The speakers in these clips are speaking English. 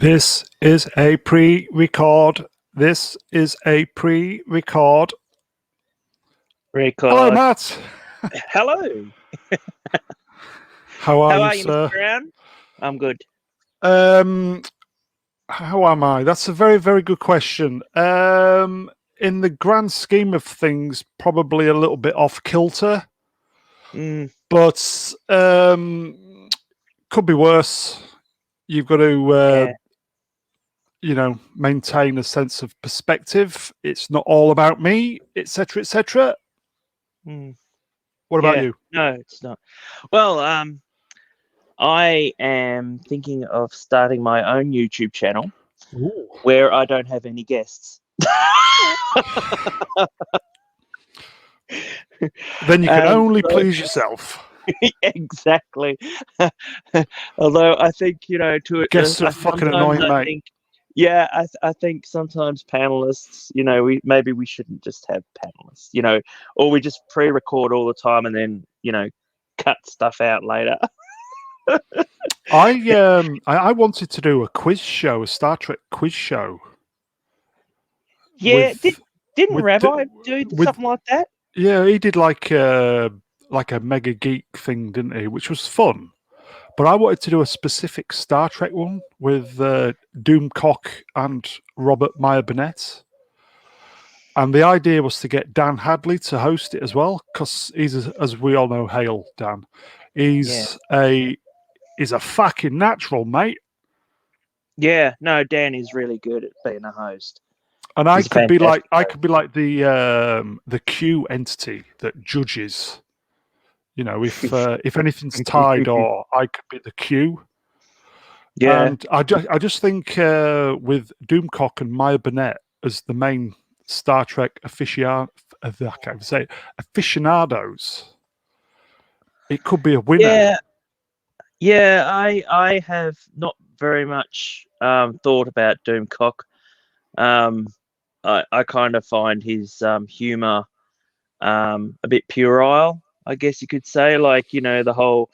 This is a pre-record. This is a pre-record. Record. Hello, Matt. Hello. How are How you, are you, sir? Mr. Brown? I'm good. How am I? That's a very, very good question. In the grand scheme of things, probably a little bit off kilter, but could be worse. You've got to, maintain a sense of perspective. It's not all about me, etc., etc. What about you? No, it's not. Well, I am thinking of starting my own YouTube channel where I don't have any guests. Then you can only please yourself. Exactly. Although I think, guests are fucking annoying, mate. I think sometimes panelists, we shouldn't just have panelists, or we just pre-record all the time and then, cut stuff out later. I wanted to do a quiz show, a Star Trek quiz show. Yeah, didn't Rabbi do something like that? Yeah, he did like a mega geek thing, didn't he? Which was fun. But I wanted to do a specific Star Trek one with Doomcock and Robert Meyer-Burnett. And the idea was to get Dan Hadley to host it as well, because he's, as we all know, hail Dan. He's a fucking natural, mate. Yeah, no, Dan is really good at being a host. And I could be like the Q entity that judges. If anything's tied, or I could be the Q. Yeah. And I just think with Doomcock and Meyer-Burnett as the main Star Trek aficionados, it could be a winner. Yeah, I have not very much thought about Doomcock. I kind of find his humor a bit puerile, I guess you could say. Like, the whole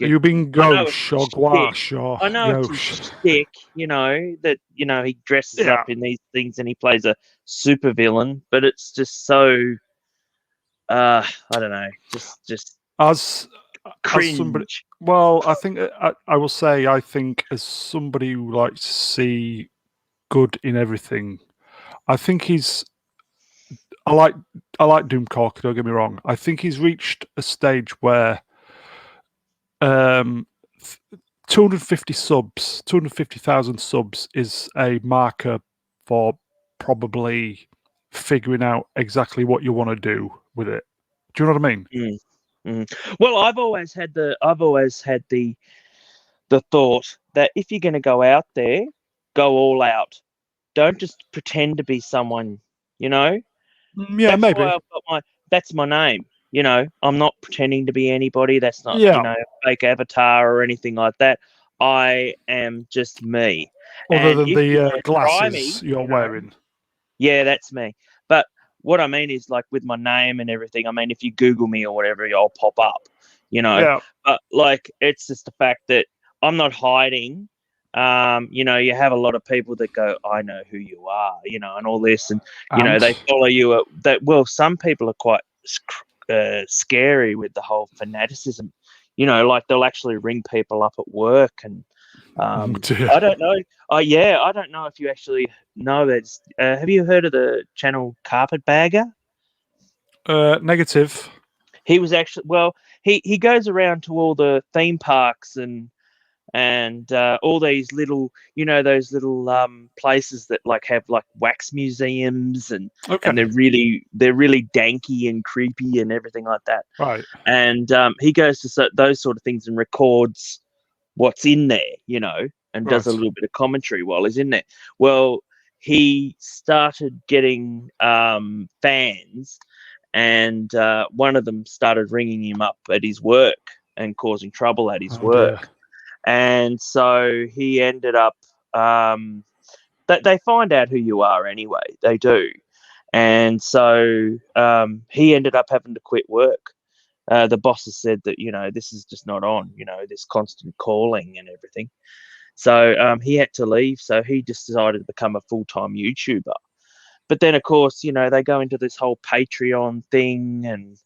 you being gauche or gouache or I know it's his shtick, that he dresses up in these things and he plays a super villain, but it's just so I don't know, just as cringe. Somebody, well, I think I will say, I think as somebody who likes to see good in everything, I think I like Doomcock, don't get me wrong. I think he's reached a stage where 250,000 subs is a marker for probably figuring out exactly what you want to do with it. Do you know what I mean? Well, I've always had the thought that if you're going to go out there, go all out. Don't just pretend to be someone, Yeah, that's maybe. why I've got that's my name. I'm not pretending to be anybody. That's not, a fake avatar or anything like that. I am just me. Other than the glasses you're wearing. Yeah, that's me. But what I mean is, like, with my name and everything, I mean, if you Google me or whatever, I'll pop up, Yeah. But, like, it's just the fact that I'm not hiding. You have a lot of people that go, I know who you are, and all this. And, they follow you. Some people are quite scary with the whole fanaticism. Like, they'll actually ring people up at work and I don't know. I don't know if you actually know that. Have you heard of the channel Carpetbagger? Negative. He was actually, he goes around to all the theme parks and all these little, those little places that have wax museums and they're really danky and creepy and everything like that. Right. And he goes to those sort of things and records what's in there, you know, and does a Right. little bit of commentary while he's in there. Well, he started getting fans, and one of them started ringing him up at his work and causing trouble at his Oh dear. work. And so he ended up, they find out who you are anyway, they do. And so he ended up having to quit work. The bosses said that, you know, this is just not on, you know, this constant calling and everything. So he had to leave. So he just decided to become a full-time YouTuber. But then, of course, you know, they go into this whole Patreon thing, and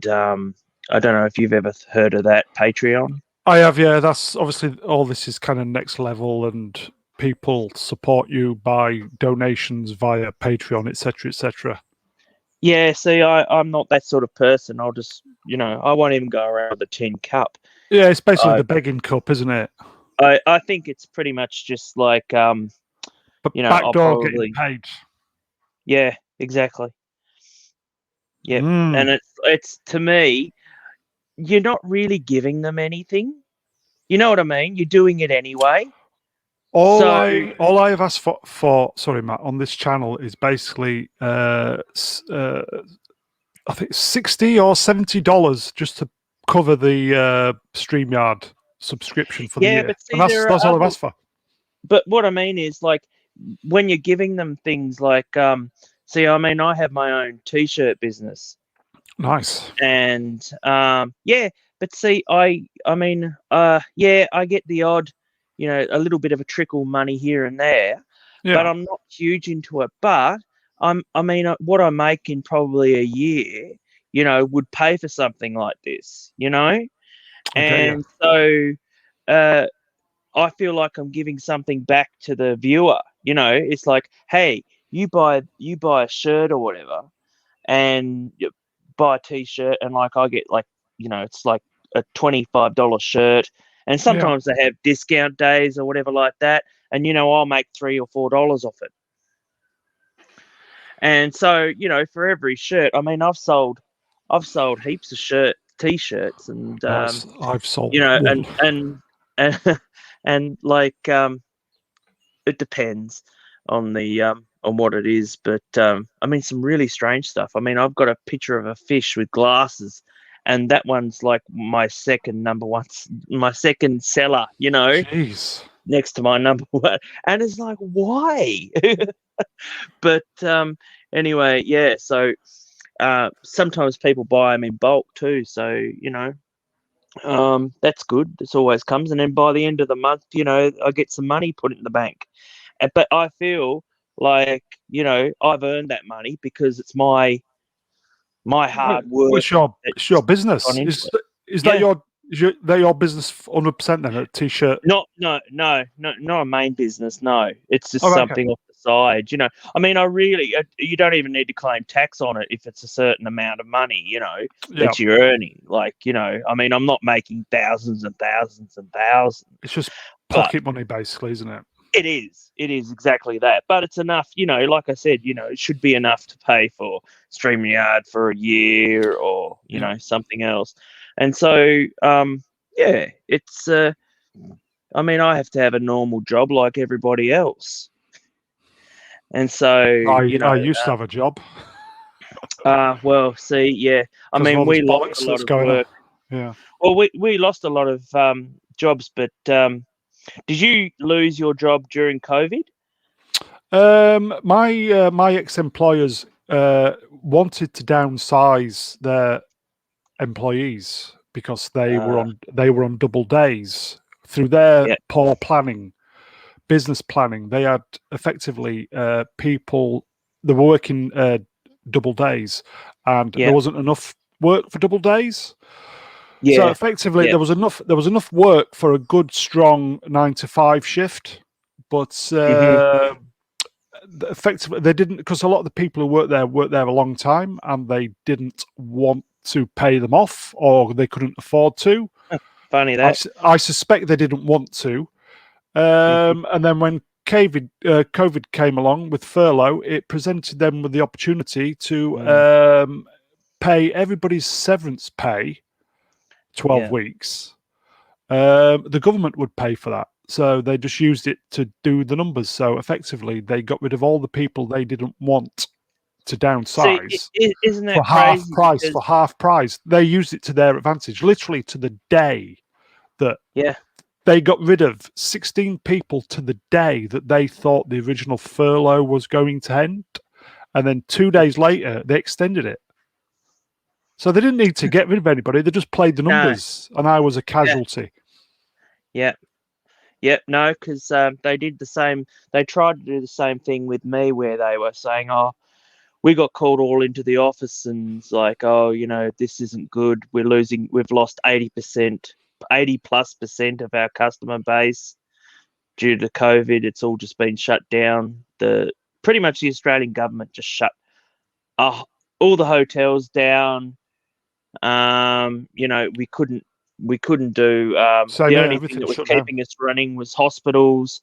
I don't know if you've ever heard of that, Patreon. I have, yeah. That's obviously all. This is kind of next level, and people support you by donations via Patreon, etc., etc. Yeah, see, I'm not that sort of person. I'll just, you know, I won't even go around with a tin cup. Yeah, it's basically I, the begging cup, isn't it? I think it's pretty much just like, But you know, I'll backdoor getting probably, paid. yeah, exactly. Yep. Mm. And it's to me, you're not really giving them anything. You know what I mean? You're doing it anyway. So All I have asked for sorry, Matt, on this channel is basically I think $60 or $70 just to cover the StreamYard subscription for the yeah, year, but and see, that's there are all I've other. asked for. But what I mean is, like, when you're giving them things like, see, I mean, I have my own T-shirt business, Nice. and yeah, but see, I mean, yeah, I get the odd, you know, a little bit of a trickle money here and there, but Yeah. I'm not huge into it. But I mean, what I make in probably a year, you know, would pay for something like this, you know, I get you. and so. Uh, I feel like I'm giving something back to the viewer. You know, it's like, hey, you buy a shirt or whatever, and you buy a t-shirt, and like I get, like, you know, it's like a $25 shirt, and Yeah. sometimes they have discount days or whatever like that, and you know I'll make $3 or $4 off it. And so, you know, for every shirt, I mean, I've sold heaps of t-shirts, and I've you sold know, one. and and like it depends on what it is, but I mean, some really strange stuff. I mean, I've got a picture of a fish with glasses, and that one's like my second number one, my second seller, you know, Jeez. next to my number one. And it's like, why? But anyway, yeah, so sometimes people buy them in bulk too, so you know, that's good. This always comes, and then by the end of the month, you know, I get some money put in the bank. But I feel like, you know, I've earned that money because it's my Well, hard work it's your that's gone business. into it. Is that Yeah. your business 100% then? A t-shirt. Not a main business. No, it's just Oh, okay. something off the side. You know, I mean, you don't even need to claim tax on it if it's a certain amount of money, you know, Yeah. that you're earning. Like, you know, I mean, I'm not making thousands and thousands and thousands, It's just but pocket money, basically, isn't it? it is exactly that. But it's enough, you know, like I said, you know, it should be enough to pay for StreamYard for a year, or, you Yeah. know, something else. And so, yeah, it's, I mean, I have to have a normal job like everybody else. And so, you know, I used to have a job well, see, yeah, I because of mean, all this we lost a bollocks lot that's of going on. work. Yeah. Well, we lost a lot of jobs, but did you lose your job during COVID? My ex-employers wanted to downsize their employees because Uh, they were on double days through their yeah, poor planning, business planning. They had effectively people they were working double days, and there yeah, wasn't enough work for double days. So yeah, effectively, yeah. there was enough work for a good strong 9 to 5 shift, but Hmm. effectively they didn't, because a lot of the people who worked there a long time, and they didn't want to pay them off, or they couldn't afford to. Funny that. I suspect they didn't want to. Hmm. And then when COVID came along with furlough, it presented them with the opportunity to Mm, pay everybody's severance pay 12 yeah. weeks, The government would pay for that. So they just used it to do the numbers. So effectively, they got rid of all the people they didn't want to See, downsize isn't for that half crazy? price. For Because half price, they used it to their advantage. Literally to the day that yeah, they got rid of 16 people to the day that they thought the original furlough was going to end, and then 2 days later they extended it. So they didn't need to get rid of anybody. They just played the no, numbers, and I was a yeah, casualty. yeah. Yep, no, because they did the same. They tried to do the same thing with me, where they were saying, "Oh, we got called all into the office, and it's like, oh, this isn't good. We're losing. We've lost 80%, 80+% of our customer base due to COVID. It's all just been shut down. The Pretty much the Australian government just shut uh, all the hotels down. We couldn't do. Same The here. only thing Everything that was shut down. keeping us running was hospitals,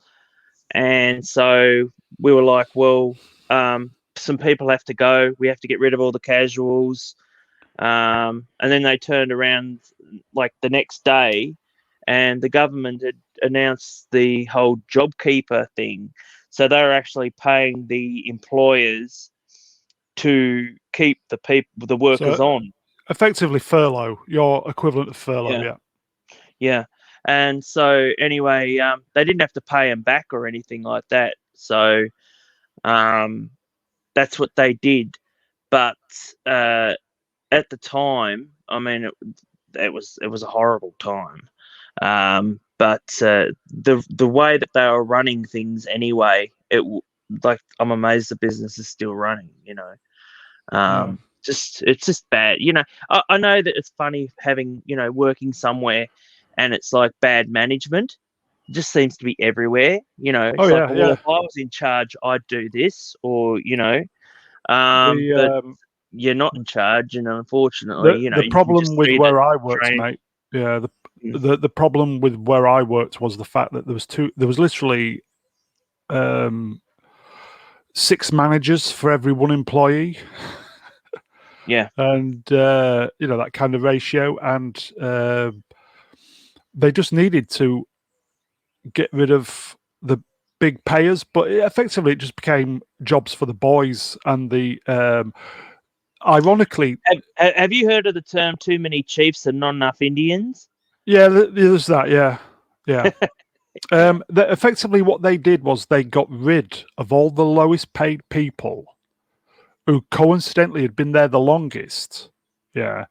and so we were like, well, some people have to go. We have to get rid of all the casuals. And then they turned around like the next day, and the government had announced the whole JobKeeper thing. So they were actually paying the employers to keep the workers So on. effectively furlough, your equivalent of furlough. Yeah. Yeah. Yeah. And so anyway, they didn't have to pay them back or anything like that. So um, that's what they did. But at the time, I mean, it was a horrible time. But the way that they were running things anyway, like I'm amazed the business is still running. Yeah. It's just bad. I know that it's funny having working somewhere, and it's like bad management. It just seems to be everywhere. Oh It's like, yeah, well, yeah. if I was in charge, I'd do this, or but The you're not in charge, and unfortunately, the you can problem just with see that where I worked, train. mate. Yeah. The Mm. the the problem with where I worked was the fact that there was literally um, 6 managers for every one employee, Yeah, and that kind of ratio, and they just needed to get rid of the big payers, but effectively it just became jobs for the boys. And ironically, have you heard of the term "too many chiefs and not enough Indians"? yeah, there's that. Yeah, yeah. Effectively, what they did was they got rid of all the lowest paid people who coincidentally had been there the longest. Yeah,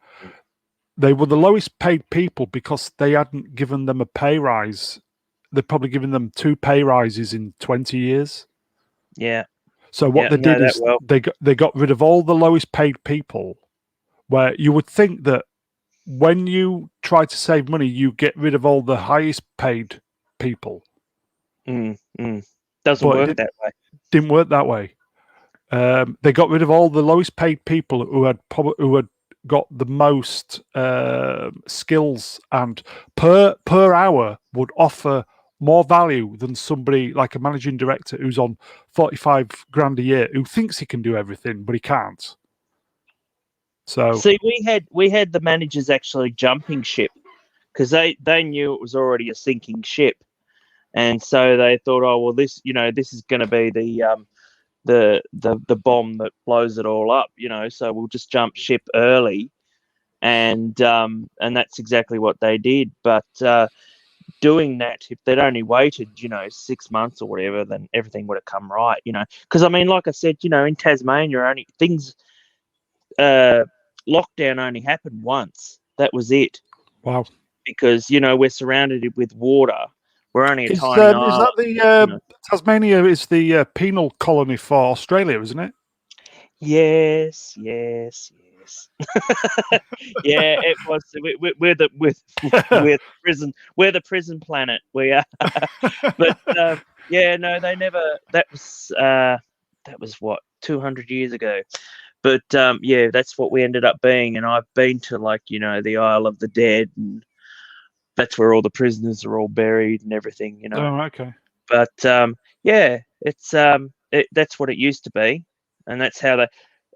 they were the lowest paid people because they hadn't given them a pay rise. They'd probably given them 2 pay rises in 20 years. Yeah, So what yeah, they know did that is well. they got rid of all the lowest paid people. Where you would think that when you try to save money, you get rid of all the highest paid people, Mm, mm. Doesn't but work it that way. didn't work that way. They got rid of all the lowest paid people who had got the most skills, and per hour would offer more value than somebody like a managing director who's on 45 grand a year, who thinks he can do everything but he can't. So See, we had the managers actually jumping ship because they knew it was already a sinking ship, and so they thought, oh well, this is going to be the bomb that blows it all up, so we'll just jump ship early, and that's exactly what they did. But doing that, if they'd only waited, 6 months or whatever, then everything would have come right, because I mean, like I said, in Tasmania, only things uh lockdown only happened once. That was it, wow. because we're surrounded with water. We're only a tiny Is island, that the you know. Tasmania is the penal colony for Australia, isn't it? Yes, yes, yes. Yeah, it was. We're the we're the prison. We're the prison planet. We are. But yeah, no, they never. That was what 200 years ago. But yeah, that's what we ended up being. And I've been to, like, the Isle of the Dead, and that's where all the prisoners are all buried and everything. Oh, okay. But yeah, that's what it used to be, and that's how they.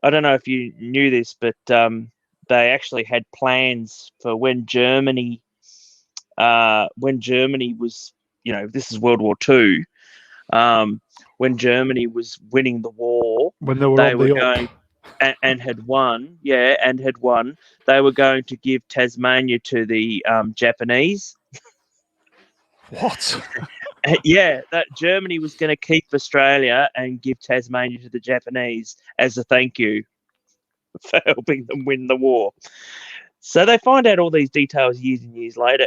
I don't know if you knew this, but they actually had plans for when Germany when Germany was, this is World War II. When Germany was winning the war, When they were they on were the up. going and had won. Yeah, and had won. They were going to give Tasmania to the Japanese. What? Yeah, that Germany was going to keep Australia and give Tasmania to the Japanese as a thank you for helping them win the war. So they find out all these details years and years later,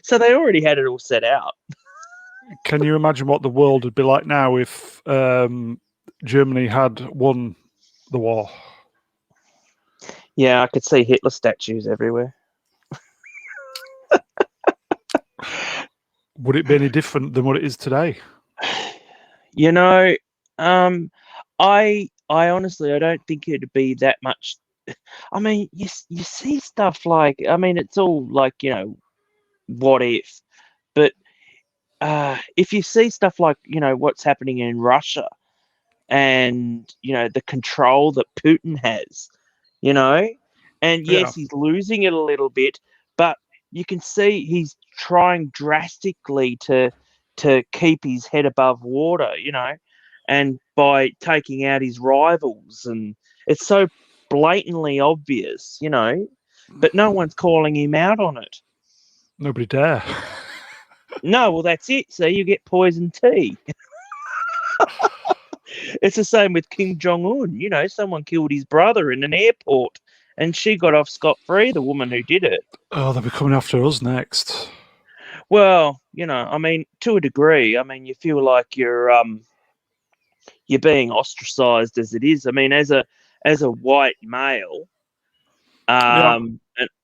So they already had it all set out. Can you imagine what the world would be like now if Germany had won the war? Yeah, I could see Hitler statues everywhere. Would it be any different than what it is today? You know, I honestly I don't think it'd be that much. I mean, you see stuff like, I mean, it's all like, what if, but if you see stuff like, what's happening in Russia and the control that Putin has, you know, and Yeah. yes, he's losing it a little bit, but you can see he's trying drastically to keep his head above water, and by taking out his rivals, and it's so blatantly obvious, but no one's calling him out on it. Nobody dare. No, well, that's it. So you get poison tea. It's the same with Kim Jong Un. Someone killed his brother in an airport, and she got off scot-free, the woman who did it. Oh, they'll be coming after us next. Well, I mean, to a degree, I mean, you feel like you're being ostracized as it is. I mean, as a white male, Yeah.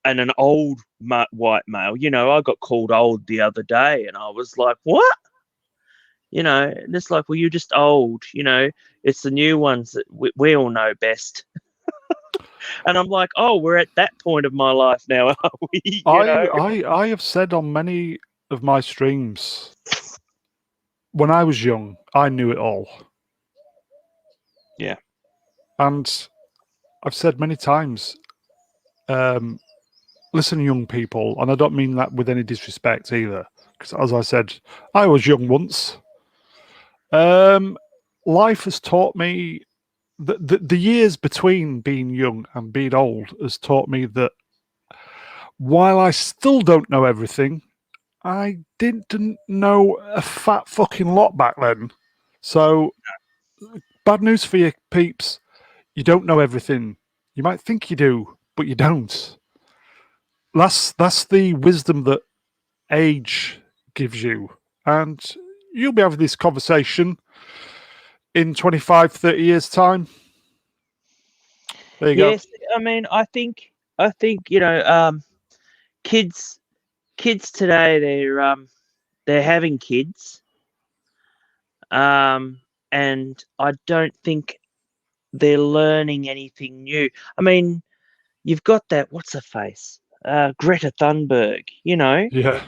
and an old white male, I got called old the other day, and I was like, what? And it's like, well, you're just old, it's the new ones that we all know best. And I'm like, oh, we're at that point of my life now, are we? I have said on many of my streams, when I was young, I knew it all. Yeah. And I've said many times, listen, young people, and I don't mean that with any disrespect either, because as I said, I was young once. Life has taught me the years between being young and being old has taught me that while I still don't know everything, I didn't know a fat fucking lot back then. So, bad news for you, peeps. You don't know everything. You might think you do, but you don't. That's the wisdom that age gives you. And you'll be having this conversation in 25, 30 years' time. There you Yes, go. I mean, I think kids today, they're having kids, and I don't think they're learning anything new. I mean, you've got that, what's her face, Greta Thunberg, Yeah.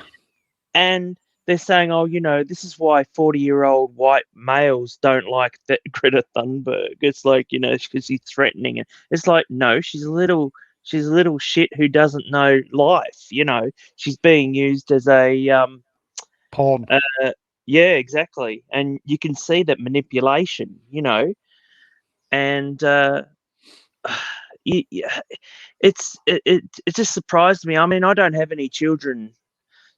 and they're saying, oh, this is why 40-year-old white males don't like that Greta Thunberg. It's like, because she's threatening it. It's like, no, she's a little shit who doesn't know life. She's being used as a Porn. yeah, exactly, and you can see that manipulation. And yeah, it just surprised me. I mean, I don't have any children,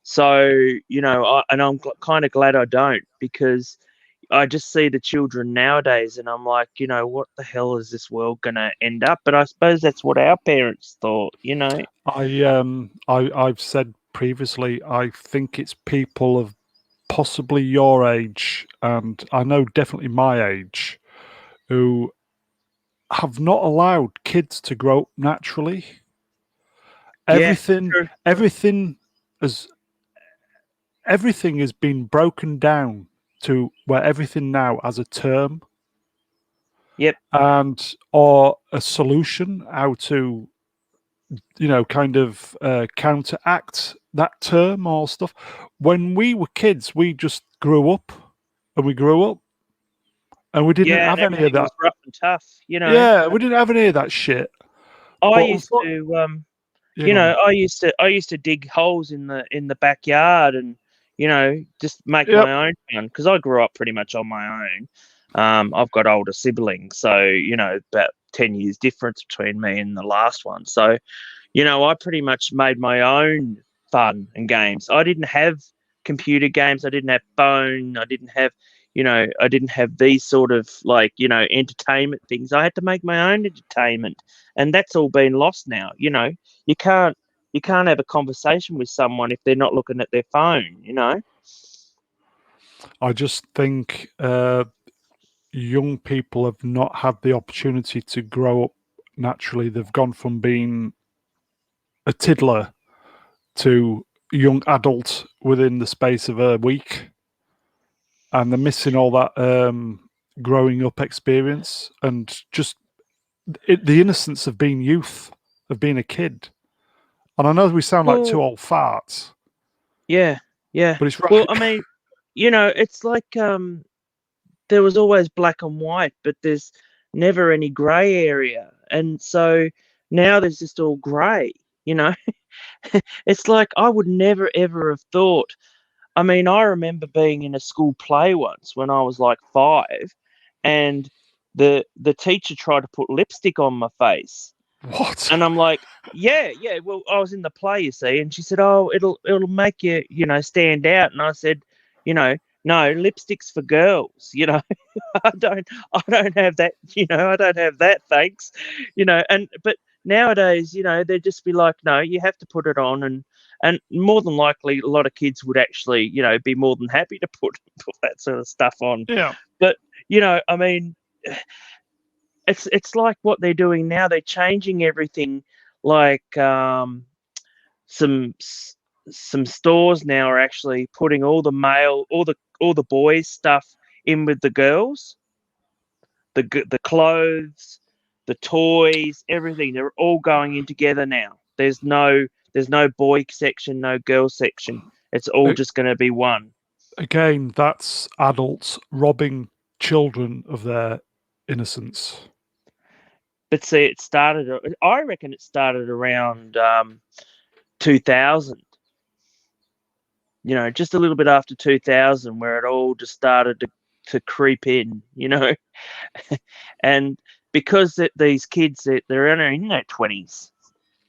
so and I'm kind of glad I don't, because I just see the children nowadays, and I'm like, what the hell is this world gonna end up? But I suppose that's what our parents thought. I've said previously, I think it's people of possibly your age, and I know definitely my age, who have not allowed kids to grow up naturally. Yeah, Everything, true. everything has everything has been broken down to where everything now has a term Yep. and or a solution how to kind of counteract that term or stuff. When we were kids, we just grew up and we grew up and we didn't Yeah, and have any of everything that. was rough and tough. Yeah, we didn't have any of that shit. I But used to. You know. I used to dig holes in the backyard and just make Yep. my own fun because I grew up pretty much on my own. I've got older siblings, so about 10 years difference between me and the last one. So I pretty much made my own fun and games. I didn't have computer games. I didn't have phone. I didn't have these sort of entertainment things. I had to make my own entertainment, and that's all been lost now. You can't you can't have a conversation with someone if they're not looking at their phone. I just think young people have not had the opportunity to grow up naturally. They've gone from being a tiddler to young adult within the space of a week, and they're missing all that growing up experience and just the innocence of being youth, of being a kid. And I know we sound like two Well, old farts, yeah, yeah. but it's Well, right. I mean, it's like there was always black and white, but there's never any grey area. And so now there's just all grey, you know. It's like I would never ever have thought. I mean, I remember being in a school play once when I was like 5, and the teacher tried to put lipstick on my face. What? And I'm like, yeah, yeah. Well, I was in the play, you see, and she said, "Oh, it'll make you, stand out." And I said, no, lipstick's for girls. I don't have that. I don't have that. Thanks. But nowadays, they'd just be like, no, you have to put it on, and more than likely, a lot of kids would actually, be more than happy to put that sort of stuff on. Yeah. But I mean, it's like what they're doing now. They're changing everything. Like some some stores now are actually putting all the boys stuff in with the girls. The clothes, the toys, everything. They're all going in together now. There's no boy section, no girl section. It's all just going to be one. Again, that's adults robbing children of their innocence. But see, I reckon it started around 2000. Just a little bit after 2000, where it all just started to creep in. And because these kids, they're in their 20s,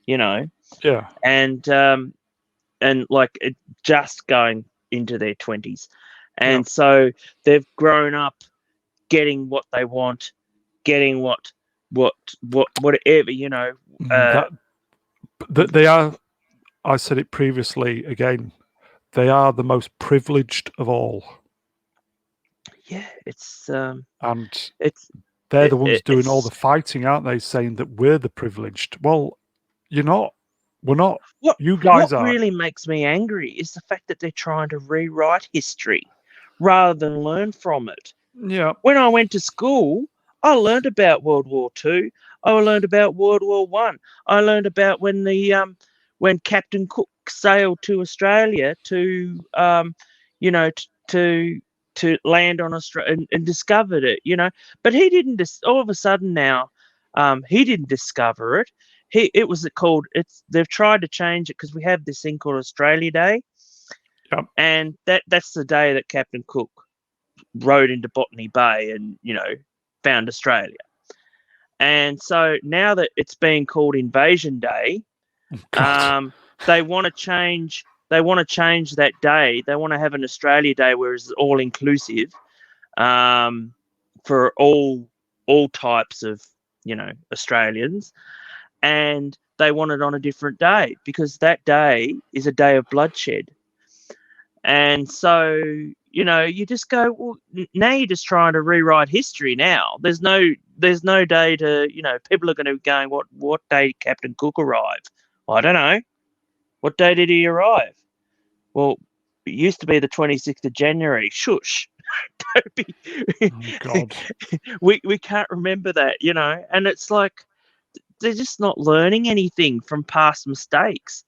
Yeah. and like just going into their 20s. Yeah. And so they've grown up getting what they want, getting whatever, That they are. I said it previously. Again, they are the most privileged of all, yeah, it's and it's they're it, the ones it, doing all the it's fighting, aren't they? Saying that we're the privileged. Well, you're not. We're not. what You what guys are. really makes me angry is the fact that they're trying to rewrite history rather than learn from it. Yeah. When I went to school, I learned about World War Two. I learned about World War One. I learned about when Captain Cook sailed to Australia to to land on Australia and discovered it. But he didn't. All of a sudden now, he didn't discover it. It was called. They've tried to change it because we have this thing called Australia Day, Yeah. and that's the day that Captain Cook rode into Botany Bay and found Australia. And so now that it's being called Invasion Day, God. they want to change. They want to change that day. They want to have an Australia Day where it's all inclusive, for all types of Australians, and they want it on a different day because that day is a day of bloodshed. And so, you just go, well, now you're just trying to rewrite history now. There's no day to, people are going to be going, what day did Captain Cook arrive? Well, I don't know. What day did he arrive? Well, it used to be the 26th of January. Shush. Don't be. Oh, God. we can't remember that, and it's like they're just not learning anything from past mistakes.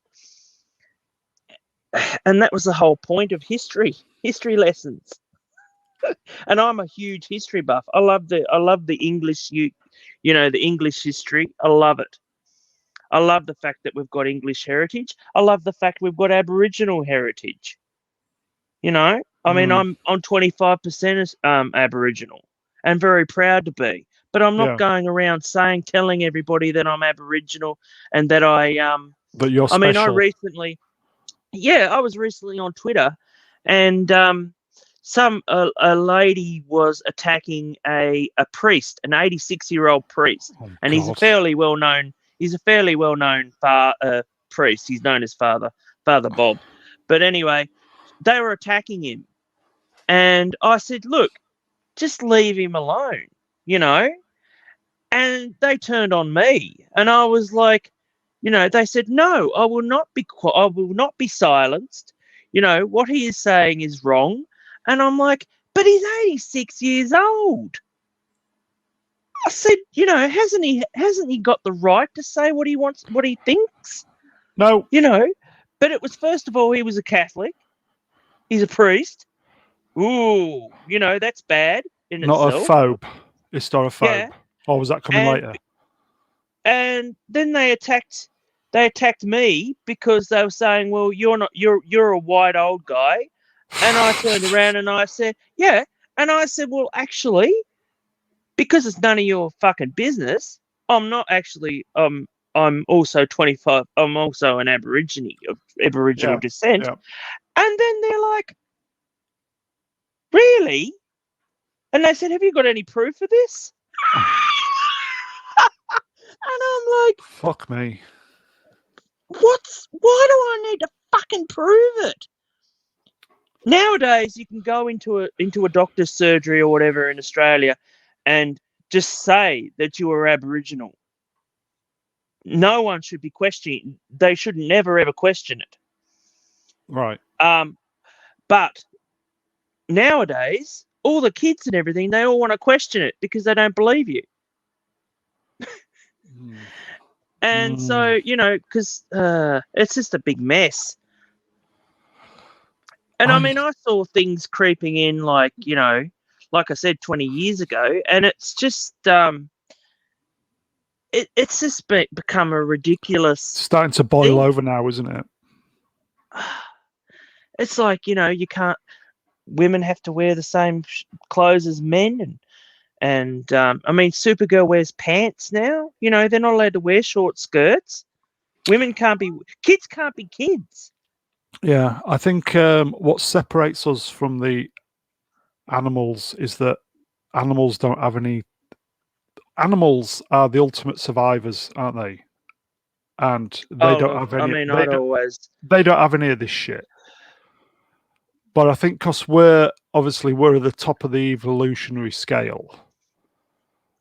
And that was the whole point of history lessons. And I'm a huge history buff. I love the English, the English history. I love it. I love the fact that we've got English heritage. I love the fact we've got Aboriginal heritage. I mean, I'm 25% Aboriginal and very proud to be. But I'm not Yeah. going around telling everybody that I'm Aboriginal and that But you're I mean, I was recently on Twitter, and a lady was attacking a priest, an 86-year-old priest, Oh, and God. he's a fairly well known priest. He's known as Father Bob. But anyway, they were attacking him, and I said, "Look, just leave him alone," you know. And they turned on me, and I was like, they said, "No, I will not be. I will not be silenced. What he is saying is wrong." And I'm like, "But he's 86 years old." I said, hasn't he got the right to say what he wants, what he thinks? No. But it was, first of all, he was a Catholic. He's a priest. Ooh, that's bad in Not a itself. phobe. Historiphobe. Yeah. Or was that coming later? And then they attacked me because they were saying, "Well, you're a white old guy." And I turned around and I said, "Yeah." And I said, "Well, actually, because it's none of your fucking business, I'm not actually I'm also 25. I'm also an Aborigine of Aboriginal descent." Yeah. And then they're like, "Really?" And they said, "Have you got any proof of this?" And I'm like, Fuck me. why do I need to fucking prove it? Nowadays, you can go into a doctor's surgery or whatever in Australia and just say that you are Aboriginal. No one should be questioning. They should never ever question it. Right. But nowadays, all the kids and everything, they all want to question it because they don't believe you. And so, because it's just a big mess. And I mean, I saw things creeping in like I said, 20 years ago, and it's just it's just become a ridiculous starting to boil thing. over now, isn't it? It's like, you can't. Women have to wear the same clothes as men, and I mean, Supergirl wears pants now. They're not allowed to wear short skirts. Kids can't be kids. Yeah, I think what separates us from the animals is that animals don't have any. Animals are the ultimate survivors, aren't they? And they don't have I any. mean, I'd always. They don't have any of this shit. But I think because we're at the top of the evolutionary scale,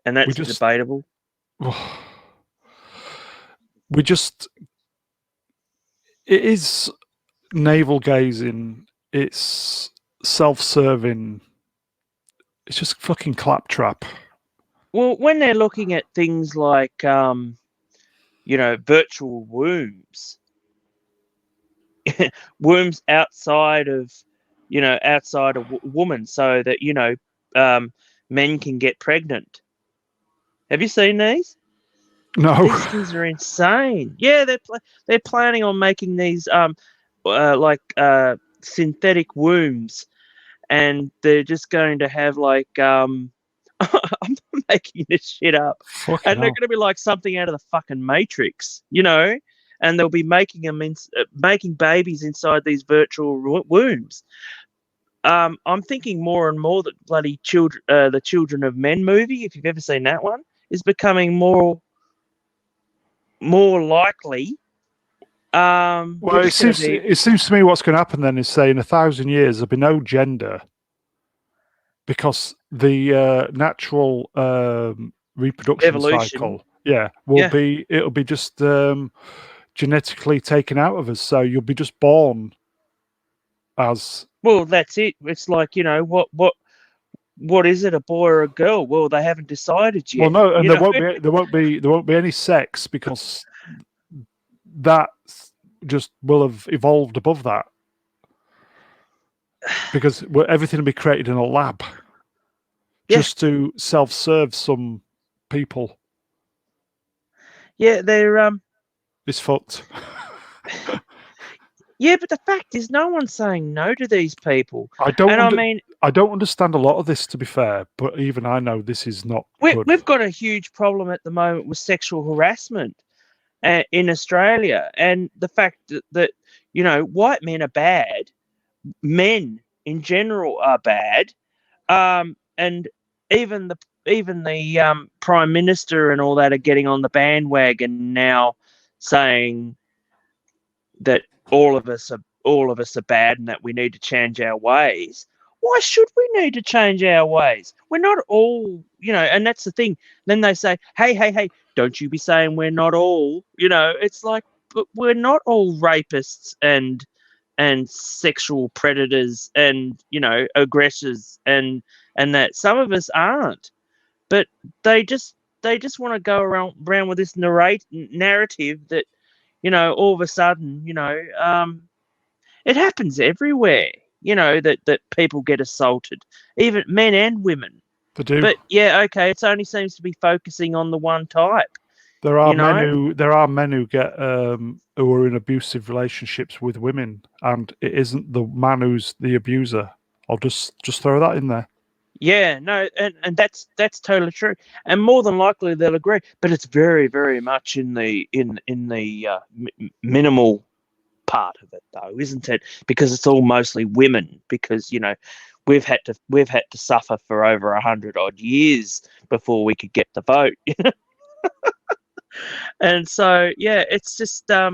And that's debatable. We just. It is navel gazing. It's self-serving. It's just fucking claptrap. Well, when they're looking at things like, virtual wombs, wombs outside of women, so that men can get pregnant. Have you seen these? No. These things are insane. Yeah, they're planning on making these synthetic wombs, and they're just going to have like I'm not making this shit up. Fucking And they're hell. going to be like something out of the fucking Matrix, and they'll be making them making babies inside these virtual wombs. I'm thinking more and more that bloody the Children of Men movie, if you've ever seen that one, is becoming more likely. Well, it seems to me what's going to happen then is, say, in 1,000 years there'll be no gender, because the natural reproduction evolution. cycle, it'll be just genetically taken out of us. So you'll be just born as. Well, that's it. It's like, what is it, a boy or a girl? Well, they haven't decided yet. Well, no, and there won't be any sex, because that just will have evolved above that, because everything will be created in a lab just to self-serve some people. Yeah, they're It's fucked. Yeah, but the fact is, no one's saying no to these people. I don't. And I mean, I don't understand a lot of this, to be fair. But even I know this is not good. we've got a huge problem at the moment with sexual harassment in Australia, and the fact that white men are bad, men in general are bad, and even the prime minister and all that are getting on the bandwagon now, saying that all of us are bad and that we need to change our ways. Why should we need to change our ways? We're not all, and that's the thing. Then they say, hey, don't you be saying we're not all, it's like, but we're not all rapists and sexual predators and, aggressors and that. Some of us aren't. But they just want to go around with this narrative that, all of a sudden, it happens everywhere, that people get assaulted, even men and women. They do. But yeah, okay, it only seems to be focusing on the one type. There are men who get who are in abusive relationships with women, and it isn't the man who's the abuser. I'll just throw that in there. Yeah, no, and that's totally true, and more than likely they'll agree. But it's very, very much in the minimal part of it, though, isn't it? Because it's all mostly women. Because we've had to suffer for over 100 odd years before we could get the vote. And so yeah, it's just I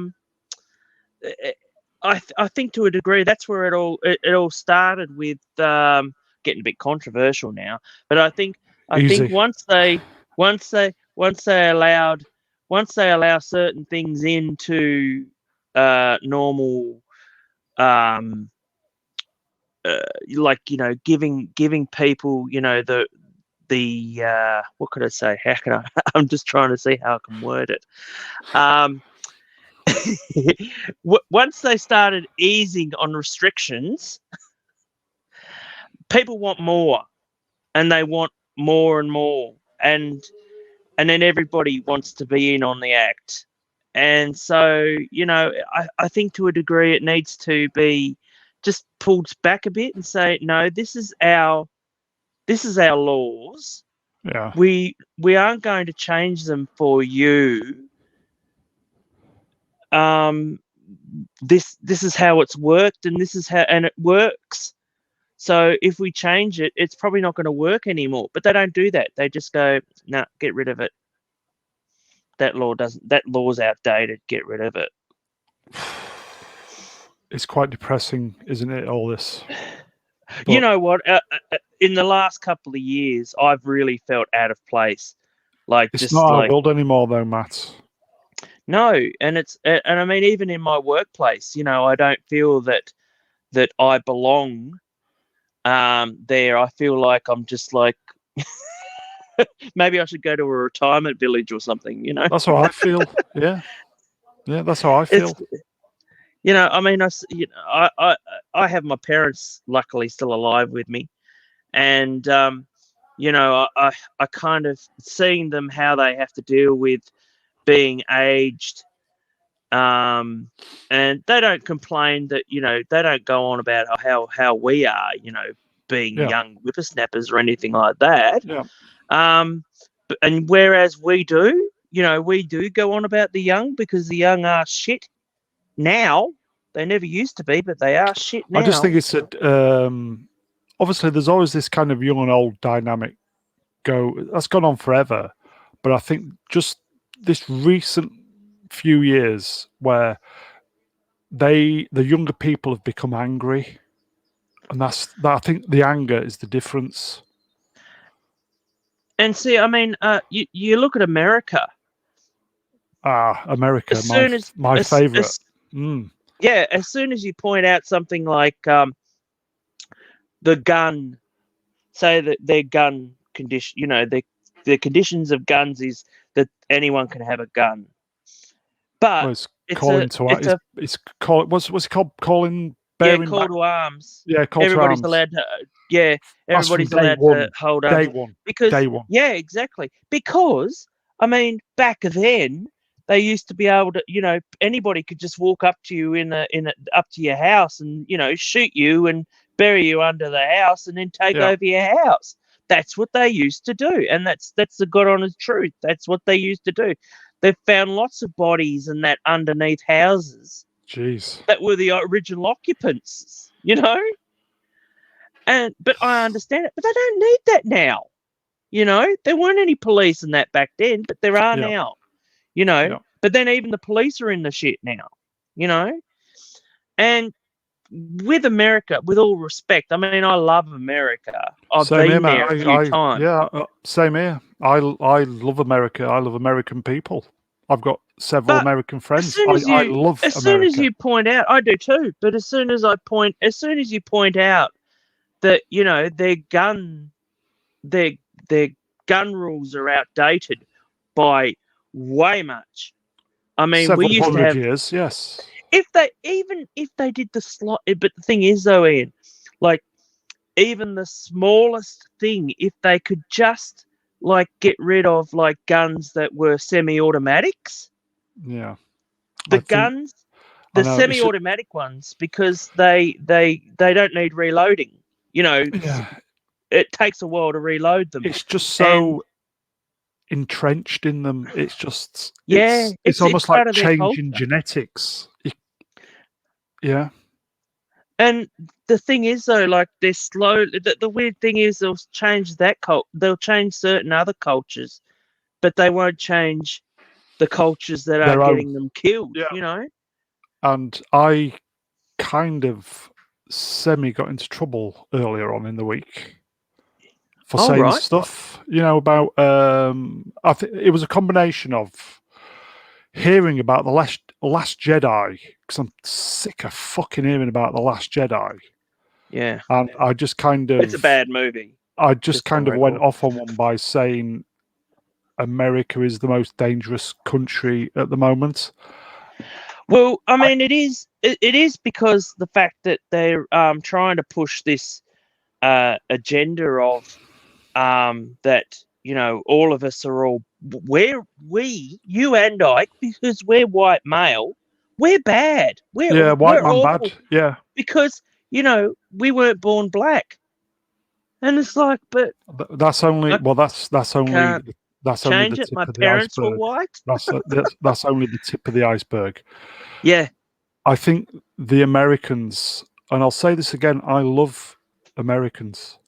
think to a degree that's where it all started with. Getting a bit controversial now, but I think once they allow certain things into normal, like giving people the what could I say? How can I? I'm just trying to see how I can word it. Once they started easing on restrictions, people want more, and they want more and more, and then everybody wants to be in on the act. And so, I think to a degree it needs to be just pulled back a bit and say, no, this is our laws. Yeah. We aren't going to change them for you. This is how it's worked, and it works. So if we change it, it's probably not going to work anymore. But they don't do that. They just go, no, get rid of it. That law's outdated. Get rid of it. It's quite depressing, isn't it, all this? But, you know what? In the last couple of years, I've really felt out of place. Like it's not our world anymore, though, Matt. No, and I mean, even in my workplace, I don't feel that I belong there. I feel like I'm just like maybe I should go to a retirement village or something. That's how I feel. Yeah, that's how I feel. I mean, I have my parents luckily still alive with me, and I kind of seeing them how they have to deal with being aged, and they don't complain that they don't go on about how we are, being young whippersnappers or anything like that. Yeah. And whereas we do go on about the young, because the young are shit now. They never used to be, but they are shit now. I just think it's obviously there's always this kind of young and old dynamic that's gone on forever, but I think just this recent few years where the younger people have become angry, and I think the anger is the difference. And see, I mean, you look at America. America, my favorite. Yeah, as soon as you point out something like the gun, say that their gun condition, the conditions of guns is that anyone can have a gun. But what's it called? Calling bearing call to arms. Yeah, call everybody's to arms. allowed to. Yeah, everybody's allowed to hold up. Day one. Because yeah, exactly. Because I mean, back then they used to be able to, anybody could just walk up to you up to your house and, shoot you and bury you under the house and then take over your house. That's what they used to do. And that's the God honest truth. That's what they used to do. They've found lots of bodies and that underneath houses. Jeez. That were the original occupants, But I understand it. But they don't need that now. There weren't any police in that back then, but there are now. But then even the police are in the shit now, and with America, with all respect, I mean, I love America. I've been there a few times. Yeah, same here. I love America. I love American people. I've got several American friends. I love America. As soon as you point out, I do too. But as soon as you point out that their gun rules are outdated by way much. I mean, we used to have years, yes. If they did the slot, but the thing is though, Ian, like even the smallest thing, if they could just get rid of guns that were semi-automatics. Yeah. The semi-automatic ones, because they don't need reloading. It takes a while to reload them. It's just so entrenched in them. It's just it's almost like changing genetics. Yeah. And the thing is though, they're slow. The weird thing is they'll change that they'll change certain other cultures, but they won't change the cultures that are getting them killed. And I kind of got into trouble earlier on in the week for saying stuff, about I think it was a combination of hearing about the last Jedi, because I'm sick of fucking hearing about the Last Jedi. Yeah. And I just it's a bad movie. I just kind of went off on one by saying America is the most dangerous country at the moment. Well, I mean, it is because the fact that they're trying to push this agenda of that all of us are all you and I, because we're white male, we're bad. White man awful. Bad. Yeah, because we weren't born black, and it's like, but that's only that's only that's only the tip My of the parents iceberg. were white. That's only the tip of the iceberg. Yeah, I think the Americans, and I'll say this again, I love Americans.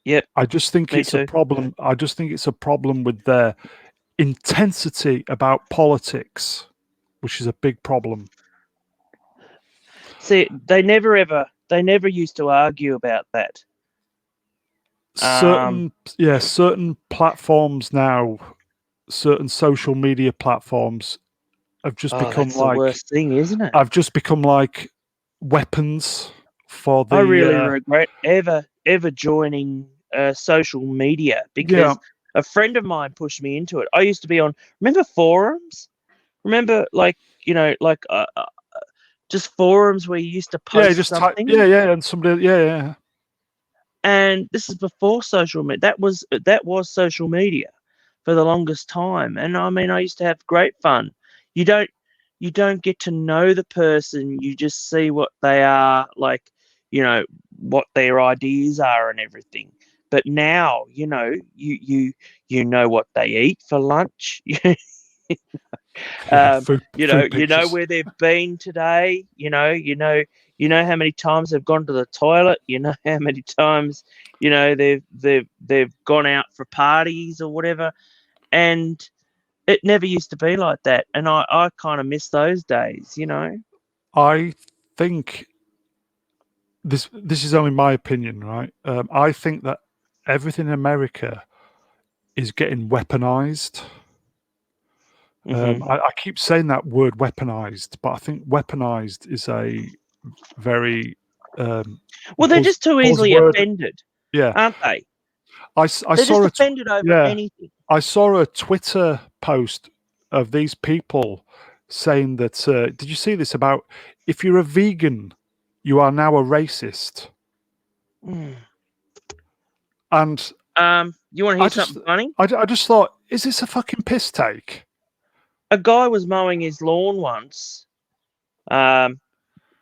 Yep. I just think it's a problem. I just think it's a problem with their intensity about politics, which is a big problem. See, they never used to argue about that. Certain platforms now, certain social media platforms have just become the worst thing, isn't it? I've just become like weapons for the. I really regret ever joining social media, because a friend of mine pushed me into it. I used to be on, remember forums? Remember just forums where you used to post something? And somebody, And this is before social media. That was social media for the longest time. And I mean, I used to have great fun. You don't get to know the person. You just see what they are like, what their ideas are and everything. But now, you know what they eat for lunch. You know where they've been today. You know how many times they've gone to the toilet. You know how many times they've gone out for parties or whatever. And it never used to be like that. And I kind of miss those days. I think this is only my opinion, right? I think that everything in America is getting weaponized. I keep saying that word weaponized, but I think weaponized is a very they're just too easily offended, aren't they? They're just offended over anything. I saw a Twitter post of these people saying that. Did you see this about if you're a vegan, you are now a racist? And you want to hear something funny? I just thought, is this a fucking piss take? a guy was mowing his lawn once, on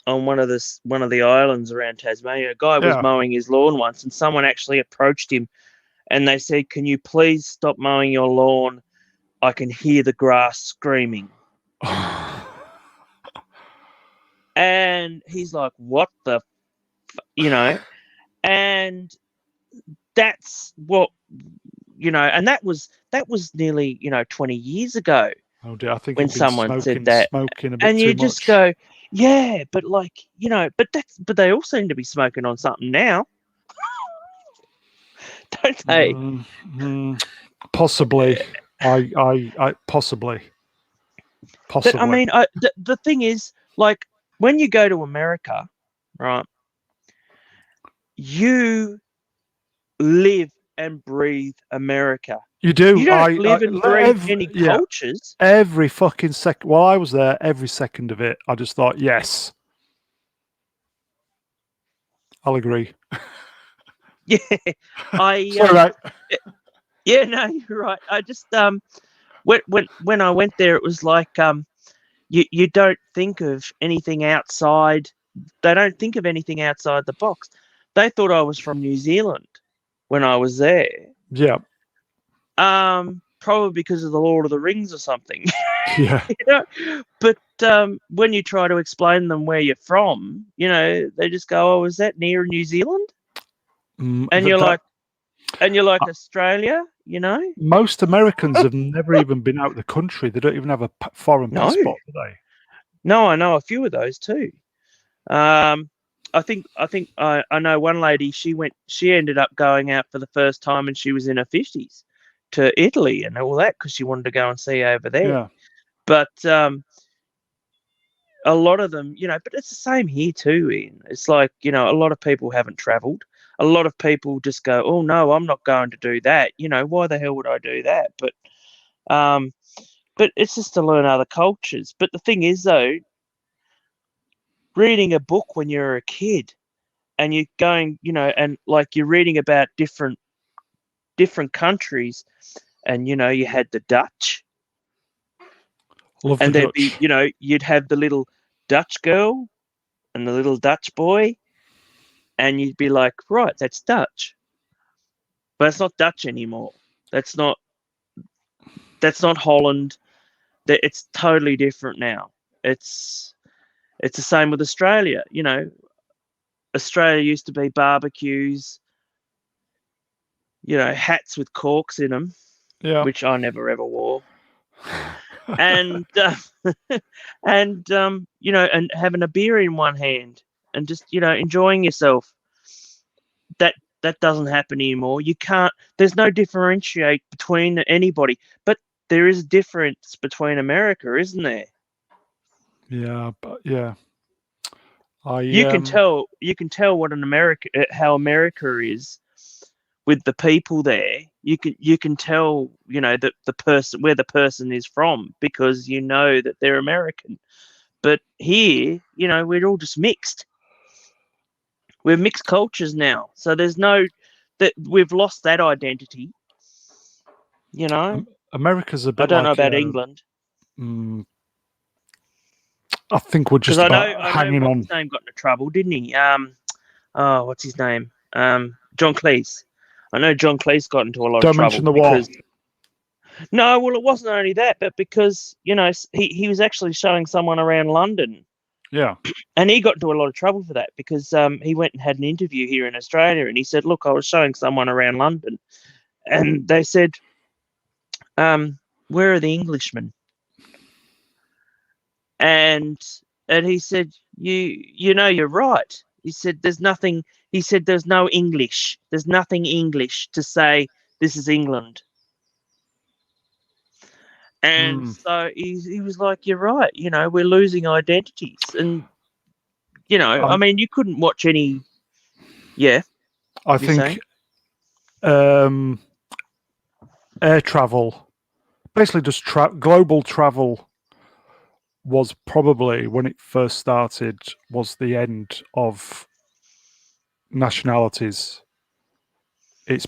one of the islands around Tasmania. A guy was Yeah. mowing his lawn once, and someone actually approached him, and they said, "Can you please stop mowing your lawn? I can hear the grass screaming." And he's like, "What the, And that's what and that was nearly 20 years ago Oh dear, I think when he'd been someone said smoking that, a bit and you too just much. go, yeah, but but they all seem to be smoking on something now, don't they? Possibly. I possibly. But I Possibly. mean, the thing is, like, when you go to America, right, you live and breathe America. You do. You don't live and breathe any Yeah. cultures. Every fucking second. While I was there, every second of it, I just thought, yes, I'll agree. Yeah, I Sorry, mate. yeah, no, you're right. I just when I went there, it was like you don't think of anything outside. They don't think of anything outside the box. They thought I was from New Zealand when I was there. Yeah. Probably because of the Lord of the Rings or something. Yeah. But when you try to explain them where you're from, they just go, "Oh, is that near New Zealand?" And you're That like, "Australia," most Americans have never even been out of the country. They don't even have a foreign No, passport, do they? no, I know a few of those too. I know one lady. She ended up going out for the first time, and she was in her 50s to Italy and all that because she wanted to go and see over there. Yeah. But a lot of them, but it's the same here too, Ian. It's like, a lot of people haven't travelled. A lot of people just go, "Oh no, I'm not going to do that." Why the hell would I do that? But it's just to learn other cultures. But the thing is, though, reading a book when you're a kid and you're going, and like you're reading about different countries, and you had the Dutch, Love the and there'd be, Dutch. you'd have the little Dutch girl and the little Dutch boy, and you'd be like, right, that's Dutch, but it's not Dutch anymore. That's not Holland. It's totally different now. It's the same with Australia. Australia used to be barbecues, hats with corks in them, Yeah. which I never ever wore, and and having a beer in one hand and just enjoying yourself. That doesn't happen anymore. You can't. There's no differentiate between anybody, but there is a difference between America, isn't there? Yeah, but yeah. I You can tell. You can tell what how America is with the people there. You can tell that the person where the person is from because that they're American. But here, we're all just mixed. We're mixed cultures now, so there's no that we've lost that identity. America's a I bit don't know like about England I think we're because just about I know hanging what's on. his name got into trouble, didn't he? What's his name? John Cleese. I know John Cleese got into a lot of Don't mention trouble the war. because no, well, it wasn't only that, but because he was actually showing someone around London, Yeah. and he got into a lot of trouble for that because he went and had an interview here in Australia, and he said, "Look, I was showing someone around London," and they said, "Where are the Englishmen?" And he said, you're right." He said, "There's nothing." He said, "There's no English. There's nothing English to say this is England." And Mm. so he was like, "You're right. We're losing identities." And I mean, you couldn't watch any. Yeah, I you saying? think air travel, basically just global travel, was probably when it first started was the end of nationalities. We're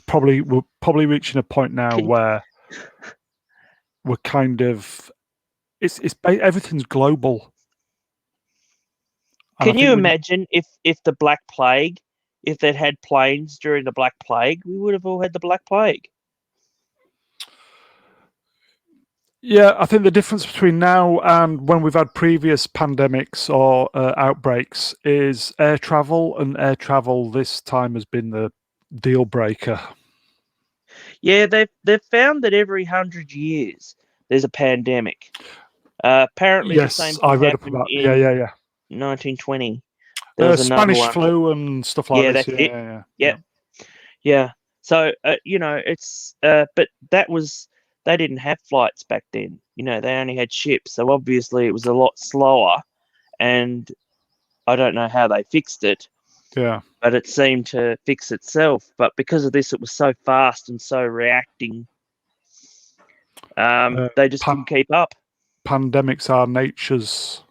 probably reaching a point now Can, where we're kind of everything's global. And I Can you think imagine if the Black Plague, if they'd had planes during the Black Plague, we would have all had the Black Plague. yeah, I think the difference between now and when we've had previous pandemics or outbreaks is air travel, and air travel this time has been the deal breaker. Yeah, they've found that every 100 years there's a pandemic. Apparently, the same Yes, I thing read up happened about. Yeah, in yeah, yeah. 1920. There was another Spanish one. flu and stuff like Yeah, this. that's Yeah, it. yeah, yeah. Yep. Yeah. So it's but they didn't have flights back then. They only had ships, so obviously it was a lot slower. And I don't know how they fixed it, Yeah. but it seemed to fix itself. But because of this, it was so fast and so reacting. They just couldn't keep up. Pandemics are nature's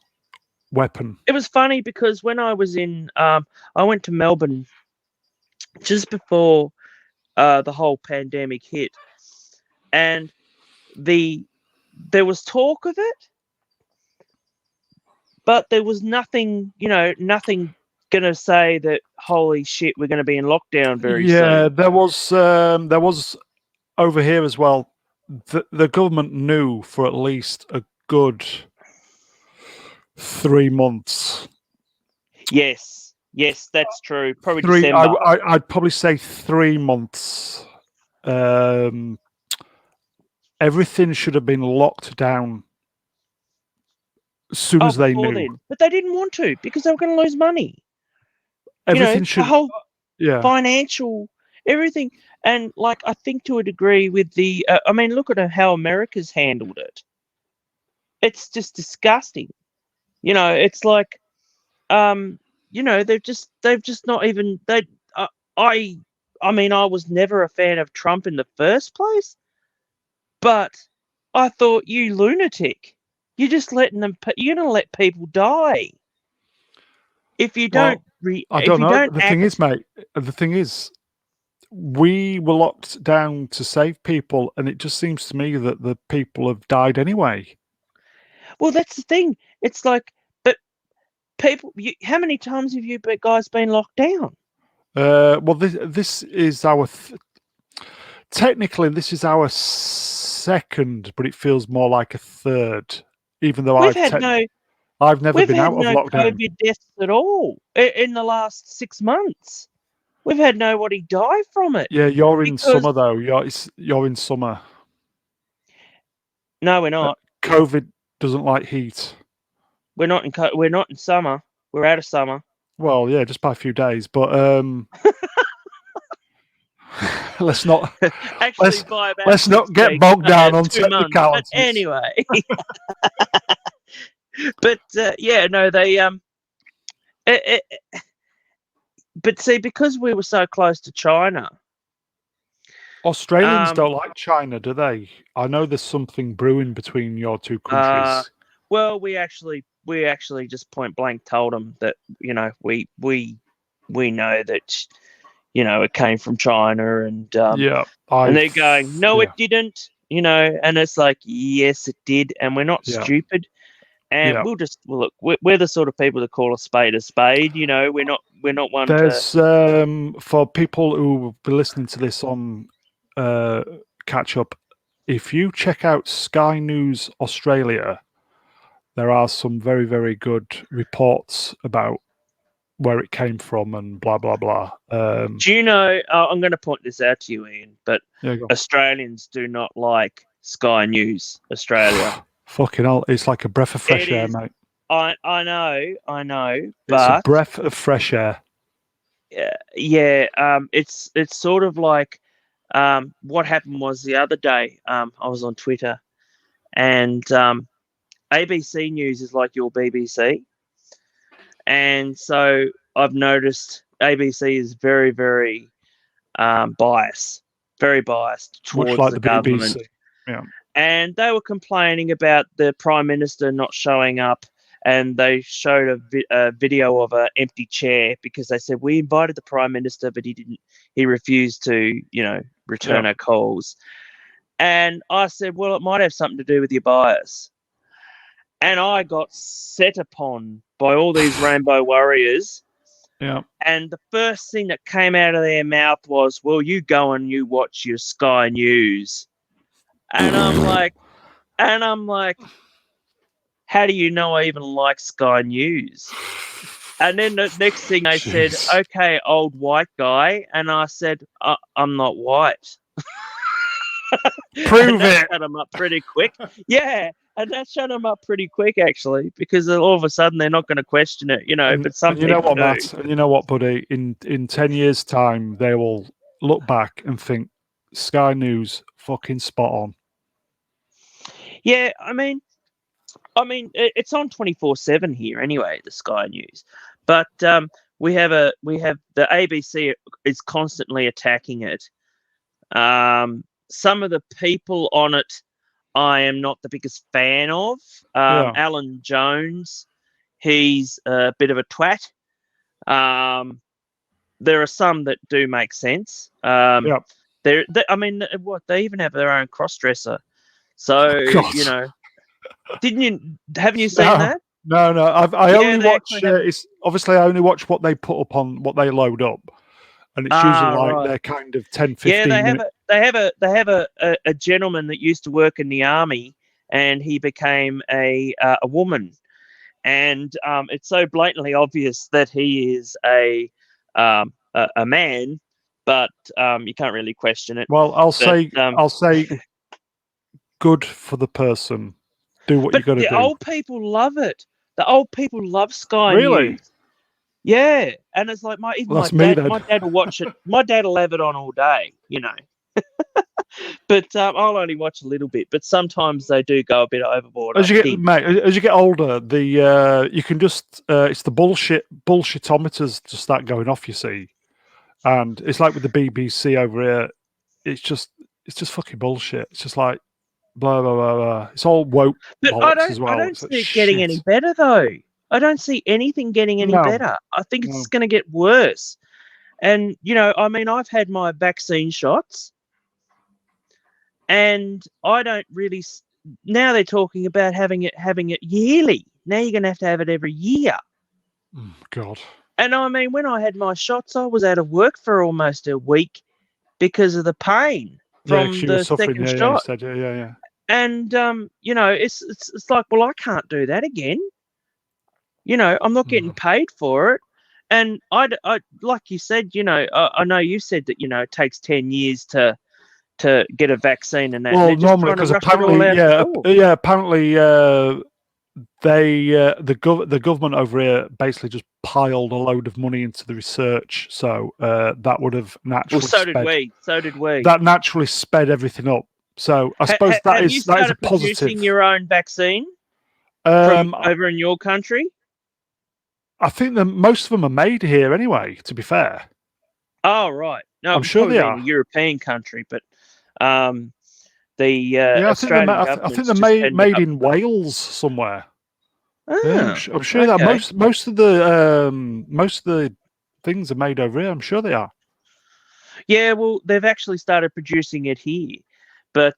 weapon. It was funny because when I was I went to Melbourne just before the whole pandemic hit, and there was talk of it, but there was nothing, nothing gonna say that holy shit, we're gonna be in lockdown very Yeah, soon. there was over here as well. The government knew for at least a good 3 months. Yes, that's true. Probably Three, December. I'd probably say 3 months. Um, Everything should have been locked down as soon Oh, as they before knew. then, but they didn't want to because they were going to lose money. Everything The should, whole yeah. financial everything, and like I think to a degree with the, I mean, look at how America's handled it. It's just disgusting. It's like, they've just not even they. I I mean, I was never a fan of Trump in the first place, but I thought, you lunatic, you're just letting them. You're going to let people die if you don't. Well, I If don't you know. don't The thing is, act. mate, the thing is, we were locked down to save people, and it just seems to me that the people have died anyway. Well, that's the thing. It's like, but people. How many times have you guys been locked down? Well, this is our technically this is our second, but it feels more like a third. Even though We've had no. I've never We've been had out of no lockdown. COVID deaths at all in the last 6 months. We've had nobody die from it Yeah, you're in because summer though. You're in summer. no, we're not. COVID doesn't like heat. We're not in summer. We're out of summer. Well, yeah, just by a few days, but let's not Actually, let's by about let's not 6 get weeks, bogged down on 2 months. But technicalities. anyway, but yeah, no, they it, but see, because we were so close to China. Australians don't like China, do they? I know there's something brewing between your two countries. Well, we actually just point blank told them that we know that it came from China, and Yeah, and they're going, no, it yeah, didn't, and it's like, yes, it did, and we're not yeah, stupid, and yeah. well, look, we're the sort of people that call a spade a spade. We're not one to. There's for people who will be listening to this on catch up. If you check out Sky News Australia, there are some very, very good reports about where it came from and blah blah blah. Do you know? I'm going to point this out to you, Ian, but Yeah, go. Australians do not like Sky News Australia. Fucking hell, it's like a breath of fresh It air, is. mate. I know, It's a but breath of fresh air. yeah, it's sort of like what happened was the other day. I was on Twitter, and ABC News is like your BBC, and so I've noticed ABC is very, very biased, very biased Much towards like the the BBC. government. Yeah. And they were complaining about the Prime Minister not showing up, and they showed a video of an empty chair because they said, we invited the Prime Minister, but he refused to, return Yeah. our calls. And I said, well, it might have something to do with your bias. and I got set upon by all these rainbow warriors. Yeah. And the first thing that came out of their mouth was, "Well, you go and you watch your Sky News." And I'm like, how do you know I even like Sky News? And then the next thing they said, Jeez. "Okay, old white guy," and I said, "I'm not white." Prove it. Shut them up pretty quick. Yeah, and that shut them up pretty quick, actually, because all of a sudden they're not going to question it, but some And you know people what, do. Matt? And you know what, buddy? In 10 years' time, they will look back and think Sky News fucking spot on. Yeah, I mean, it's on 24/7 here anyway, the Sky News, but we have the ABC is constantly attacking it. Some of the people on it, I am not the biggest fan of. Yeah. Alan Jones, he's a bit of a twat. There are some that do make sense. Yeah. They even have their own cross-dresser. So, God. haven't you seen that? No. I Yeah, only they watch. actually have. It's obviously I only watch what they put up on what they load up, and it's usually like Right. they're kind of 10, 15 Yeah, minutes. they have a gentleman that used to work in the army, and he became a woman, and it's so blatantly obvious that he is a man, but you can't really question it. Well, I'll But, say, good for the person. Do what you but got to the do. old people love it. The old people love Sky Really? News. Yeah, and it's like Well, that's me then. my dad will watch it. My dad will have it on all day, But I'll only watch a little bit. But sometimes they do go a bit overboard. As you get older, you can just it's the bullshitometers just start going off. You see, and it's like with the BBC over here. It's just fucking bullshit. It's just like blah blah blah blah. It's all woke But bollocks as well. I don't It's like, see it getting any shit. better though. I don't see anything getting any No. better. I think it's No. going to get worse. And I've had my vaccine shots, and I don't really. Now they're talking about having it yearly. Now you're going to have it every year. God. And I mean, when I had my shots, I was out of work for almost a week because of the pain from she was the suffering. second Yeah, shot. you said, yeah. And it's like, well, I can't do that again. I'm not getting paid for it. And I like you said, I know you said that it takes 10 years to get a vaccine and that. Well, and they're just normally trying to because rush it all apparently, out the door. apparently the government over here basically just piled a load of money into the research, so that would have naturally. Well, so did we. That naturally sped everything up. So I suppose that is a positive. Producing your own vaccine from over in your country? I think that most of them are made here anyway. To be fair. Oh right, no, I'm sure they are. In a European country, but the Australian government. I think they're made in Wales somewhere. Yeah, I'm sure that most of the things are made over here. I'm sure they are. Yeah, well, they've actually started producing it here, but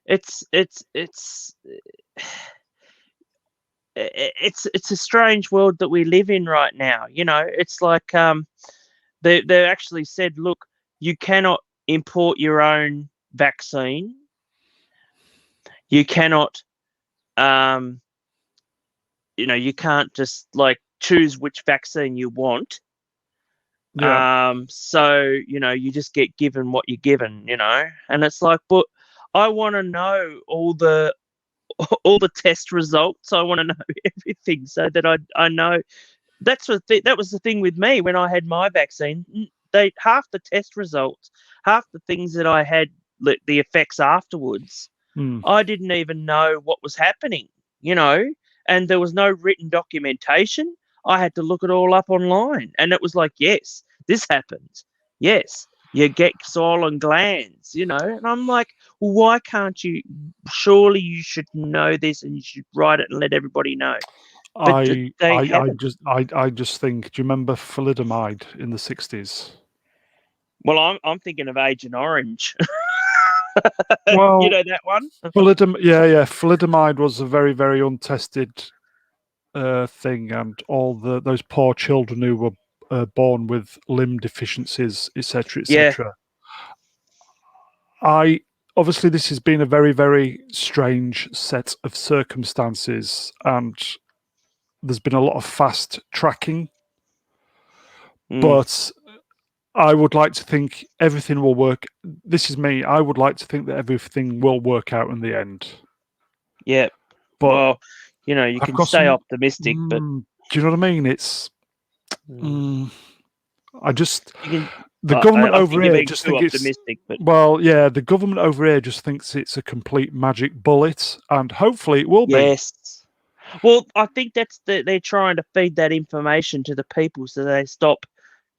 it's a strange world that we live in right now. It's like they actually said, look, you cannot import your own vaccine. You cannot, you can't just like choose which vaccine you want. Yeah. So, you just get given what you're given, and it's like, but I want to know all the test results. I want to know everything so that I know. That was the thing with me when I had my vaccine. Half the test results, half the things that I had, the effects afterwards, I didn't even know what was happening, and there was no written documentation. I had to look it all up online, and it was like, yes, this happens. Yes, you get swollen glands, and I'm like, well, why can't you? Surely you should know this, and you should write it and let everybody know. But I just think. Do you remember thalidomide in the 60s? Well, I'm thinking of Agent Orange. You Well, know that one? thalidomide was a very, very untested thing, and all those poor children who were born with limb deficiencies, etc., Yeah. etc. I Obviously this has been a very, very strange set of circumstances, and there's been a lot of fast tracking, Mm. but I would like to think everything will work. This is me. I would like to think that everything will work out in the end. Yeah. But Well, you I've can got stay some. optimistic, but Do you know what I mean? It's. mm, Mm, I just you can. the government I over think you're here being just too think it's. optimistic, but Well, yeah, the government over here just thinks it's a complete magic bullet, and hopefully it will be. yes. Well, I think they're trying to feed that information to the people so they stop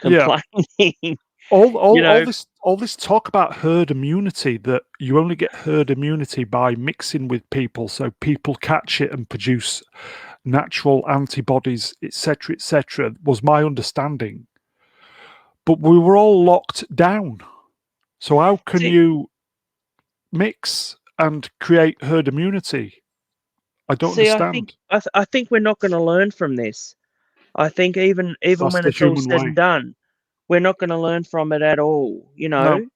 Yeah, complaining. all you all all know, this all this talk about herd immunity, that you only get herd immunity by mixing with people, so people catch it and produce natural antibodies, etc., was my understanding. But we were all locked down. So how can see, you mix and create herd immunity? I don't I think understand. I think we're not going to learn from this. I think even That's when the it's all human said and way. done, we're not going to learn from it at all. No,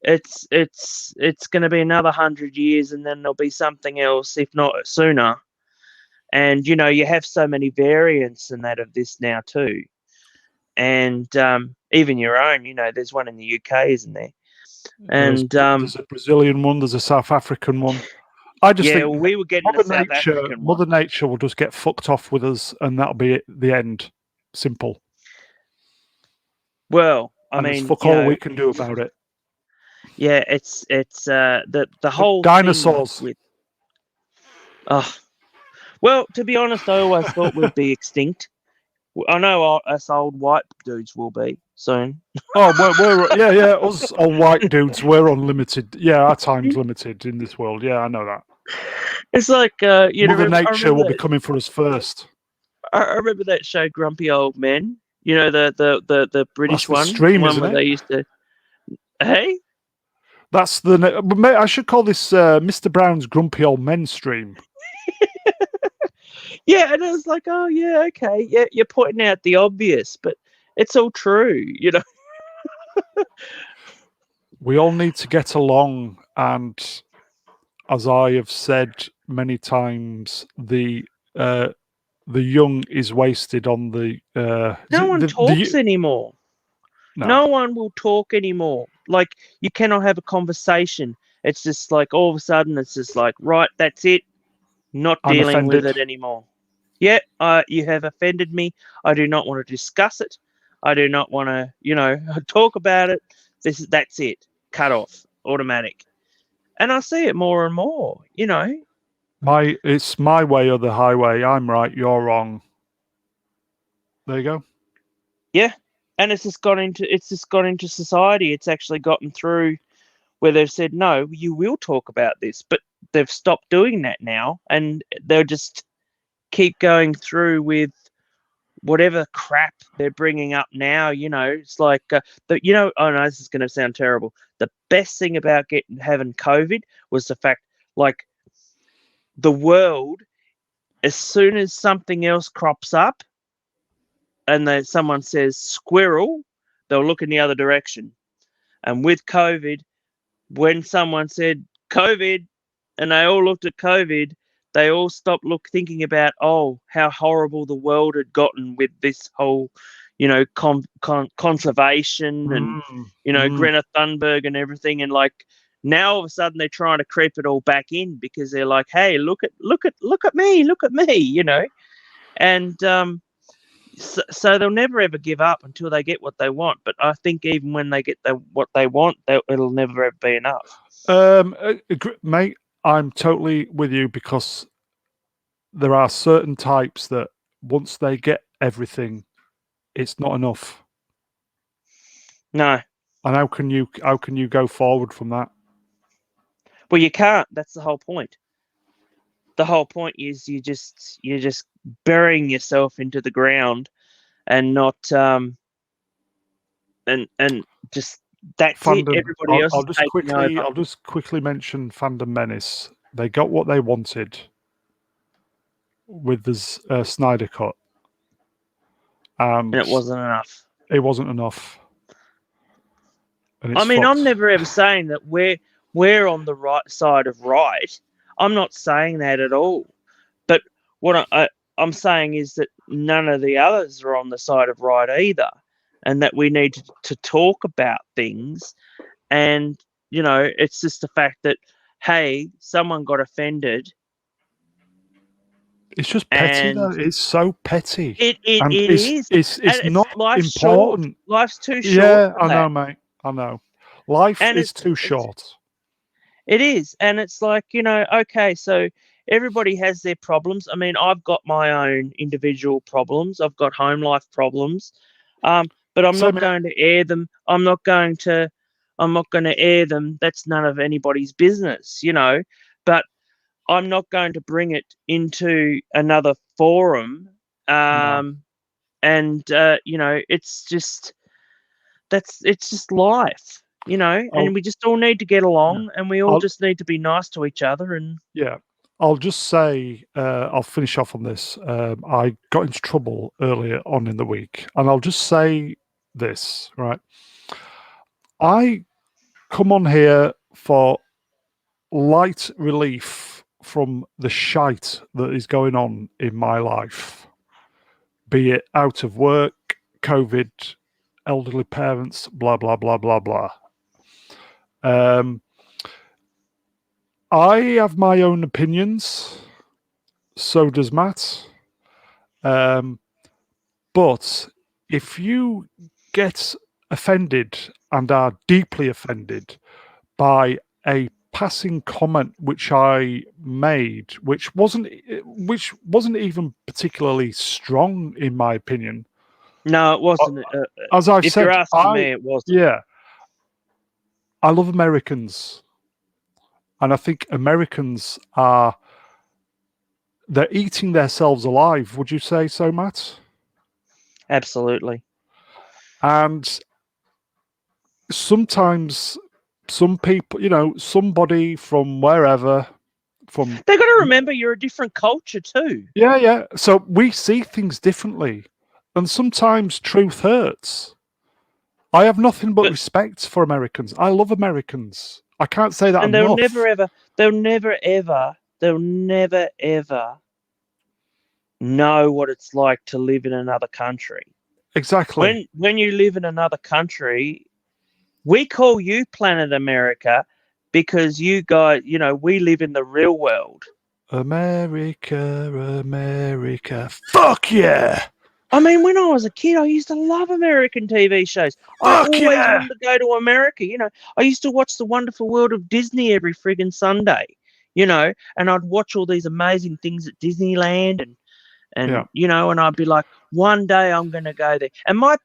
It's going to be another 100 years, and then there'll be something else, if not sooner. And you have so many variants and that of this now too, and even your own. There's one in the UK, isn't there? And there's a Brazilian one, there's a South African one. I just yeah, think well, we were getting the South African Mother one. Nature will just get fucked off with us, and that'll be it, the end. Simple. Well, I And there's mean, fuck all we can do about it. yeah, it's the whole thing Dinosaurs. with. Oh, well, to be honest, I always thought we'd be extinct. I know us old white dudes will be soon. Oh, yeah. Us all white dudes, we're unlimited. Yeah, our time's limited in this world. Yeah, I know that. It's like Mother I Nature will remember be coming for us first. I remember that show, Grumpy Old Men. The That's British the one, the stream, one isn't where it? they used to. Hey, That's the. Mate, I should call this Mr. Brown's Grumpy Old Men stream. yeah, and I was like, oh yeah, okay, yeah, you're pointing out the obvious, but it's all true. We all need to get along, and as I have said many times, the young is wasted on the. Is No it one talks the anymore. no No one will talk anymore. Like, you cannot have a conversation. It's just like all of a sudden it's just like, right, that's it. Not I'm dealing with offended. it anymore. Yeah, you have offended me. I do not want to discuss it. I do not want to, talk about it. That's it. Cut off. Automatic. And I see it more and more. It's my way or the highway. I'm right, you're wrong. There you go. Yeah. And it's just gone into society. It's actually gotten through where they've said, no, you will talk about this, but they've stopped doing that now, and they'll just keep going through with whatever crap they're bringing up now. It's like oh no, this is going to sound terrible. The best thing about having COVID was the fact, like, the world, as soon as something else crops up and someone says squirrel, they'll look in the other direction. And with COVID, when someone said COVID and they all looked at COVID, they all stopped thinking about, oh, how horrible the world had gotten with this whole, conservation and, Mm, mm. Greta Thunberg and everything. And like, now all of a sudden they're trying to creep it all back in because they're like, hey, look at me. And so they'll never ever give up until they get what they want. But I think even when they get what they want, it'll never ever be enough. Mate, I'm totally with you, because there are certain types that once they get everything, it's not enough. No. And how can you go forward from that? Well, you can't. That's the whole point. The whole point is you're just burying yourself into the ground and not and just That's it. Fandom. Everybody else I'll is taking over. I'll just quickly mention Fandom Menace. They got what they wanted with this Snyder cut, and And it wasn't enough. it wasn't enough. And I it's mean, I'm fucked. never ever saying that we're on the right side of right. I'm not saying that at all. But what I'm saying is that none of the others are on the side of right either, and that we need to talk about things. And it's just the fact that, hey, someone got offended. It's just petty, though. And It's so petty, it and is, and it's not life's short. important. Life's too short Yeah, for I know, that. mate. I know. Life And is too short. it is, and it's like, okay, so everybody has their problems. I mean, I've got my own individual problems. I've got home life problems, but I'm Same not here. going to air them. I'm not going to air them. That's none of anybody's business, But I'm not going to bring it into another forum. No. And it's just it's just life, I'll, and we just all need to get yeah. along, and we all I'll, just need to be nice to each other. And yeah. I'll just say, I'll finish off on this. I got into trouble earlier on in the week, and I'll just say this, right? I come on here for light relief from the shite that is going on in my life, be it out of work, COVID, elderly parents, blah, blah, blah, blah, blah. I have my own opinions. So does Matt. But if you get offended and are deeply offended by a passing comment which I made, which wasn't even particularly strong in my opinion. no, it wasn't. As I've If you're said, asking me, it wasn't. I love Americans, and I think Americans they're eating themselves alive. Would you say so, Matt? Absolutely. And sometimes some people, somebody from wherever, from They got to remember you're a different culture too. yeah. So we see things differently, and sometimes truth hurts. I have nothing but But respect for Americans. I love Americans. I can't say that and enough. they'll never ever know what it's like to live in another country. Exactly. When you live in another country, we call you Planet America because you guys, we live in the real world. America, America. Fuck yeah! I mean, when I was a kid, I used to love American TV shows. I Fuck always yeah! wanted to go to America. I used to watch The Wonderful World of Disney every friggin' Sunday, and I'd watch all these amazing things at Disneyland and Yeah. and I'd be like, one day I'm going to go there. And my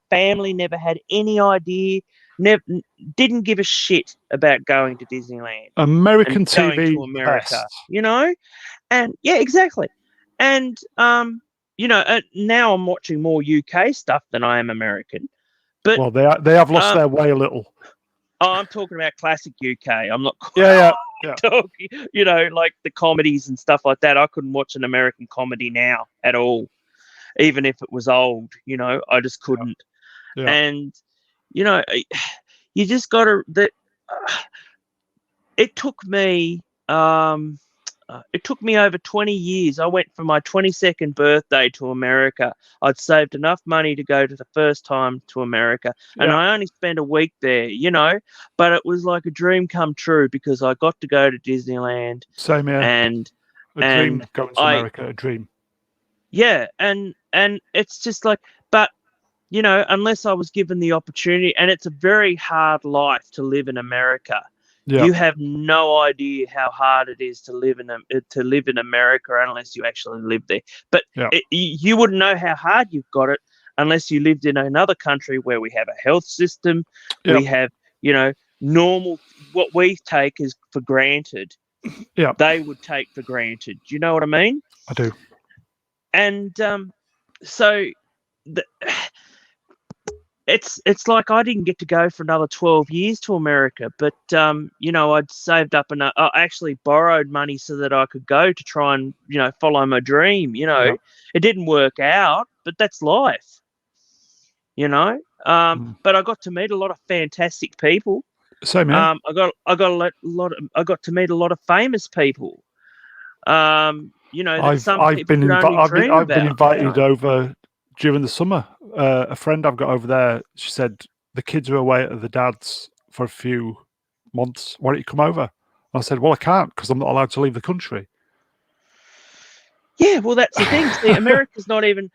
family never had any idea, never didn't give a shit about going to Disneyland and American going TV, to the best. America, And yeah, exactly. And now I'm watching more UK stuff than I am American. But Well, they have lost their way a little. I'm talking about classic UK. I'm not Yeah. talking, like the comedies and stuff like that. I couldn't watch an American comedy now at all, even if it was old. I just couldn't. Yeah. And you just got to. It took me. It took me over 20 years. I went for my 22nd birthday to America. I'd saved enough money to go to the first time to America. And Yeah. I only spent a week there, but it was like a dream come true because I got to go to Disneyland. Same here. And dream going to America, a dream. Yeah, and it's just like, but unless I was given the opportunity, and it's a very hard life to live in America. Yeah. You have no idea how hard it is to live in America unless you actually live there. But you wouldn't know how hard you've got it unless you lived in another country where we have a health system. Yep. We have, normal, what we take is for granted. Yeah. They would take for granted. Do you know what I mean? I do. And so it's like I didn't get to go for another 12 years to America, but I'd saved up and I actually borrowed money so that I could go to try and follow my dream. Yeah. It didn't work out, but that's life. But I got to meet a lot of fantastic people. Same here. I got to meet a lot of famous people. That some people could only dream I've been about, invited over during the summer. A friend I've got over there, she said the kids are away at the dad's for a few months. Why don't you come over? And I said, well, I can't because I'm not allowed to leave the country. Yeah, well, that's the thing. See, America's not even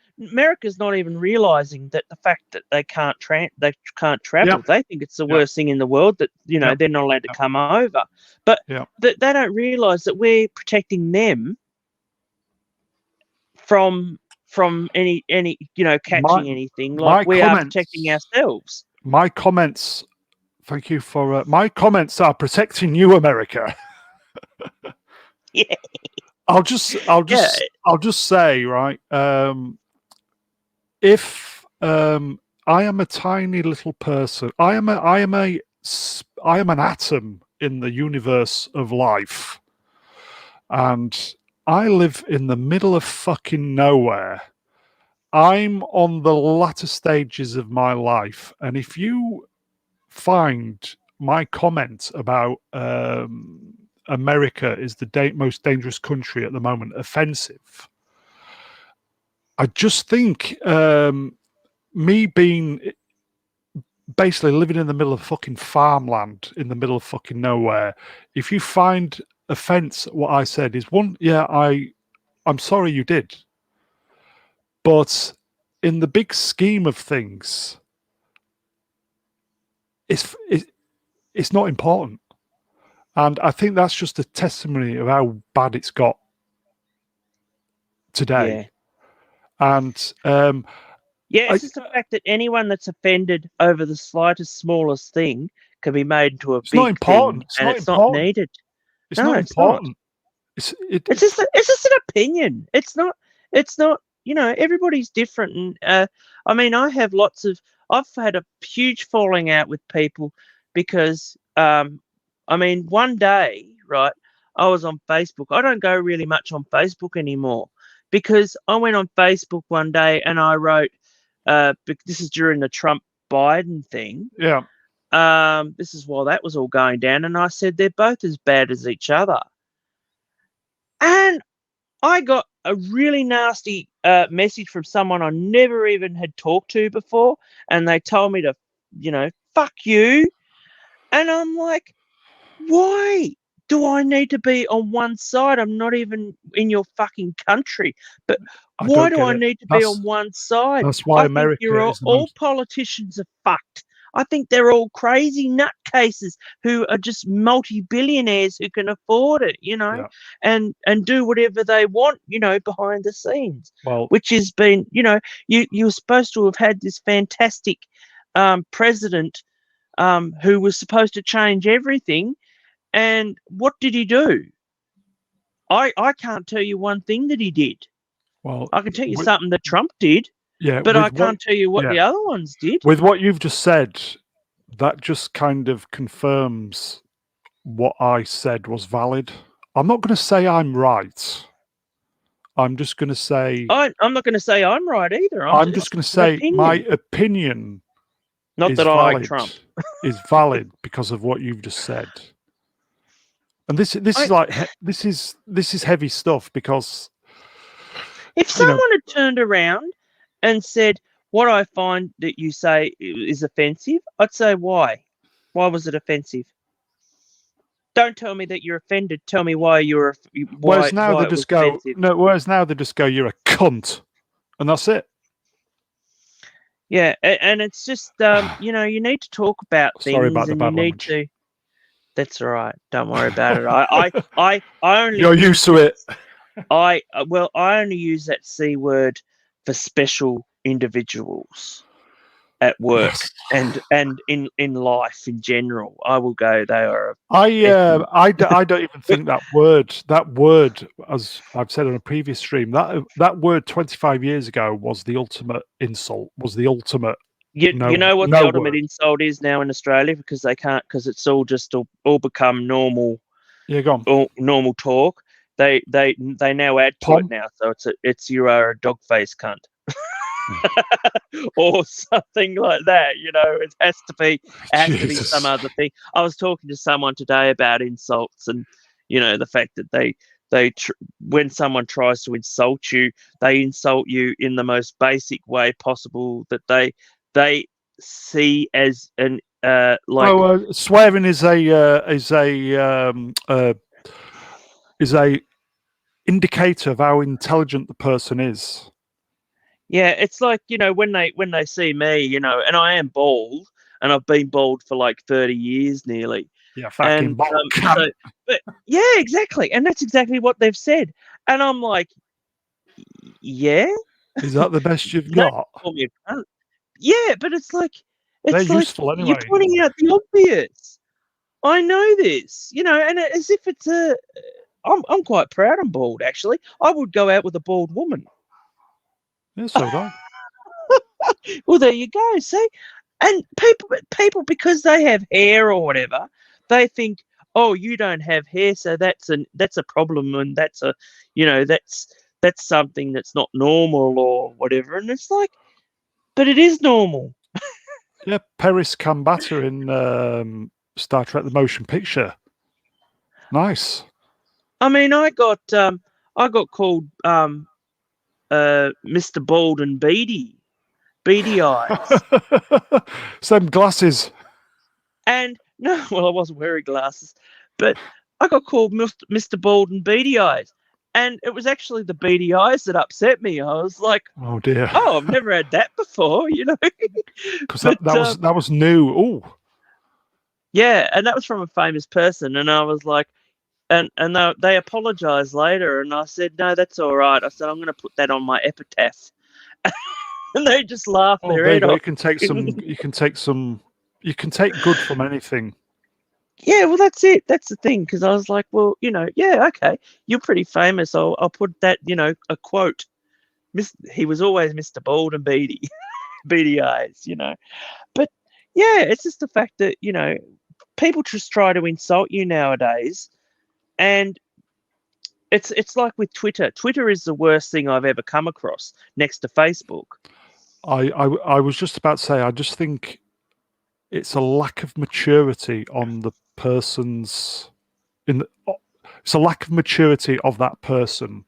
realizing that the fact that they can't travel. Yep. They think it's the worst thing in the world that they're not allowed to come over. But they don't realize that we're protecting them from any catching anything like we are protecting ourselves. My comments. Thank you for my comments are protecting you, America. Yeah. I'll just say, right, if I am a tiny little person, I am an atom in the universe of life, and I live in the middle of fucking nowhere. I'm on the latter stages of my life, and if you find my comment about America is the most dangerous country at the moment offensive, I just think me being basically living in the middle of fucking farmland in the middle of fucking nowhere, if you find offense at what I said, is one, I'm sorry you did, but in the big scheme of things, it's not important. And I think that's just a testimony of how bad it's got today. Yeah. And it's just the fact that anyone that's offended over the slightest, smallest thing can be made into a big thing, and it's not needed. It's not important. It's just an opinion. It's not. Everybody's different, and I have I've had a huge falling out with people because one day, right, I was on Facebook. I don't go really much on Facebook anymore because I went on Facebook one day and I wrote, this is during the Trump-Biden thing. Yeah. This is while that was all going down. And I said, they're both as bad as each other. And I got a really nasty message from someone I never even had talked to before. And they told me to, fuck you. And I'm like, why do I need to be on one side? I'm not even in your fucking country. But why do I need to be on one side? That's why America is all politicians are fucked. I think they're all crazy nutcases who are just multi-billionaires who can afford it, and do whatever they want, behind the scenes. Well, which has been, you're supposed to have had this fantastic president who was supposed to change everything. And what did he do? I can't tell you one thing that he did. Well, I can tell you something that Trump did. Yeah, but I can't tell you what the other ones did. With what you've just said, that just kind of confirms what I said was valid. I'm not going to say I'm right. I'm just going to say... I'm not going to say I'm right either. I'm just going to say my opinion not that I like Trump. is valid because of what you've just said. And this is heavy stuff because... If someone had turned around and said, what I find that you say is offensive, I'd say, why? Why was it offensive? Don't tell me that you're offended. Tell me why you're... Whereas now they just go, you're a cunt. And that's it. Yeah, and it's just, you need to talk about things. Sorry about the bad language. That's all right. Don't worry about it. I only... You're used to it. I only use that C word for special individuals at work and in life in general. I will go, they are... I don't even think that word, as I've said on a previous stream, that word 25 years ago was the ultimate insult, was the ultimate You know what the No ultimate word. insult is now in Australia, because they can't, because it's all just all become normal, Yeah, go on. all normal talk. They now add to it Pom. now, so it's you are a dog face cunt. Or something like that. It has to be some Jesus. other thing. I was talking to someone today about insults, and the fact that when someone tries to insult you, they insult you in the most basic way possible that they see as an like. Oh, swearing is a indicator of how intelligent the person is. Yeah, it's like, when they see me, and I am bald, and I've been bald for like 30 years nearly. Yeah, fucking And bald cunt. so, but yeah, exactly. And that's exactly what they've said. And I'm like, yeah, Is that the best you've you don't got? call me a cunt. Yeah, but They're it's like useful you're anyway. pointing out the obvious. I know this, and as if it's I'm quite proud I'm bald, actually. I would go out with a bald woman. Yeah, so would I. Well, there you go. See, and people because they have hair or whatever, they think, oh, you don't have hair, so that's a problem, and that's something that's not normal or whatever. And it's like, but it is normal. Yeah, Paris Kambata in Star Trek: The Motion Picture. Nice. I mean, I got called Mr. Bald and beady eyes. Same glasses. And no, well, I wasn't wearing glasses, but I got called Mr. Bald and Beady Eyes. And it was actually the beady eyes that upset me. I was like, Oh dear. oh, I've never had that before, Because But that was new. Oh, yeah, and that was from a famous person. And I was like, and they apologized later. And I said, no, that's all right. I said, I'm going to put that on my epitaph. And they just laughed oh, their there you head go. off. You can take some. You can take good from anything. Yeah, well, that's it. That's the thing. Because I was like, well, yeah, okay, you're pretty famous. I'll put that, a quote. He was always Mr. Bald and Beady, beady eyes. But yeah, it's just the fact that people just try to insult you nowadays, and it's like with Twitter. Twitter is the worst thing I've ever come across, next to Facebook. I was just about to say. I just think it's a lack of maturity on the person's in. It's a lack of maturity of that person.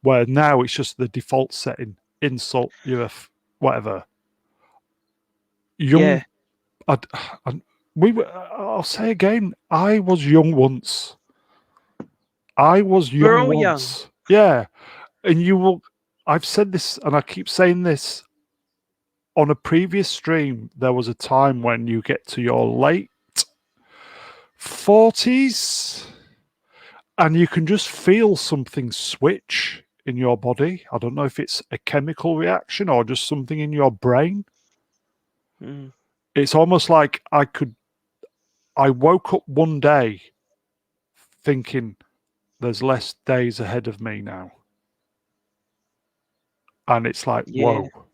Where now it's just the default setting. Insult, you're whatever. Young Yeah, I, I, I'll say again, I was young once. I was we're young all young. once. Yeah. And you will, I've said this and I keep saying this on a previous stream. There was a time when you get to your late 40s and you can just feel something switch in your body. I don't know if it's a chemical reaction or just something in your brain. Mm, It's almost like I woke up one day thinking, there's less days ahead of me now. And it's like, yeah, whoa.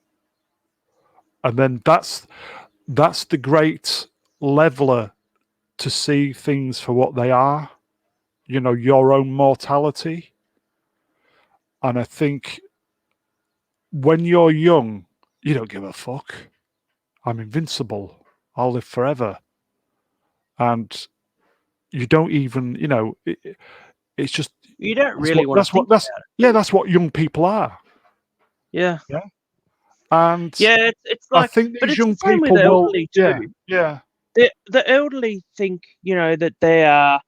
And then that's the great leveler to see things for what they are, your own mortality. And I think when you're young, you don't give a fuck. I'm invincible. I'll live forever. And you don't even, it's just you don't really want to think about it. that's what young people are. Yeah, Yeah. And yeah, it's I like, think but these it's the young same with people will, elderly yeah, too. yeah. The elderly think, that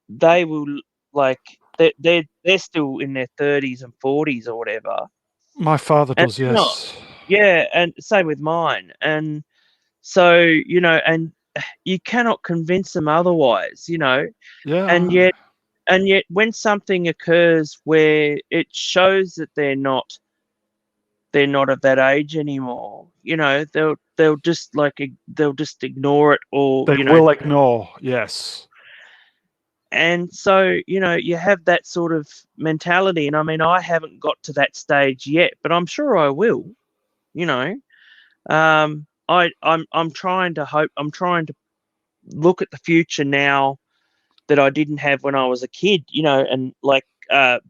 they will, like, they're still in their 30s and 40s or whatever, My father and does, they're not. yes. Yeah, and same with mine. And so, and you cannot convince them otherwise. And Yeah, yet when something occurs where it shows that they're not of that age anymore, they'll just they'll just ignore it, or they will ignore, yes. and so you have that sort of mentality. And I mean, I haven't got to that stage yet, but I'm sure I will. you know I'm trying to hope. I'm trying to look at the future now that I didn't have when I was a kid. And like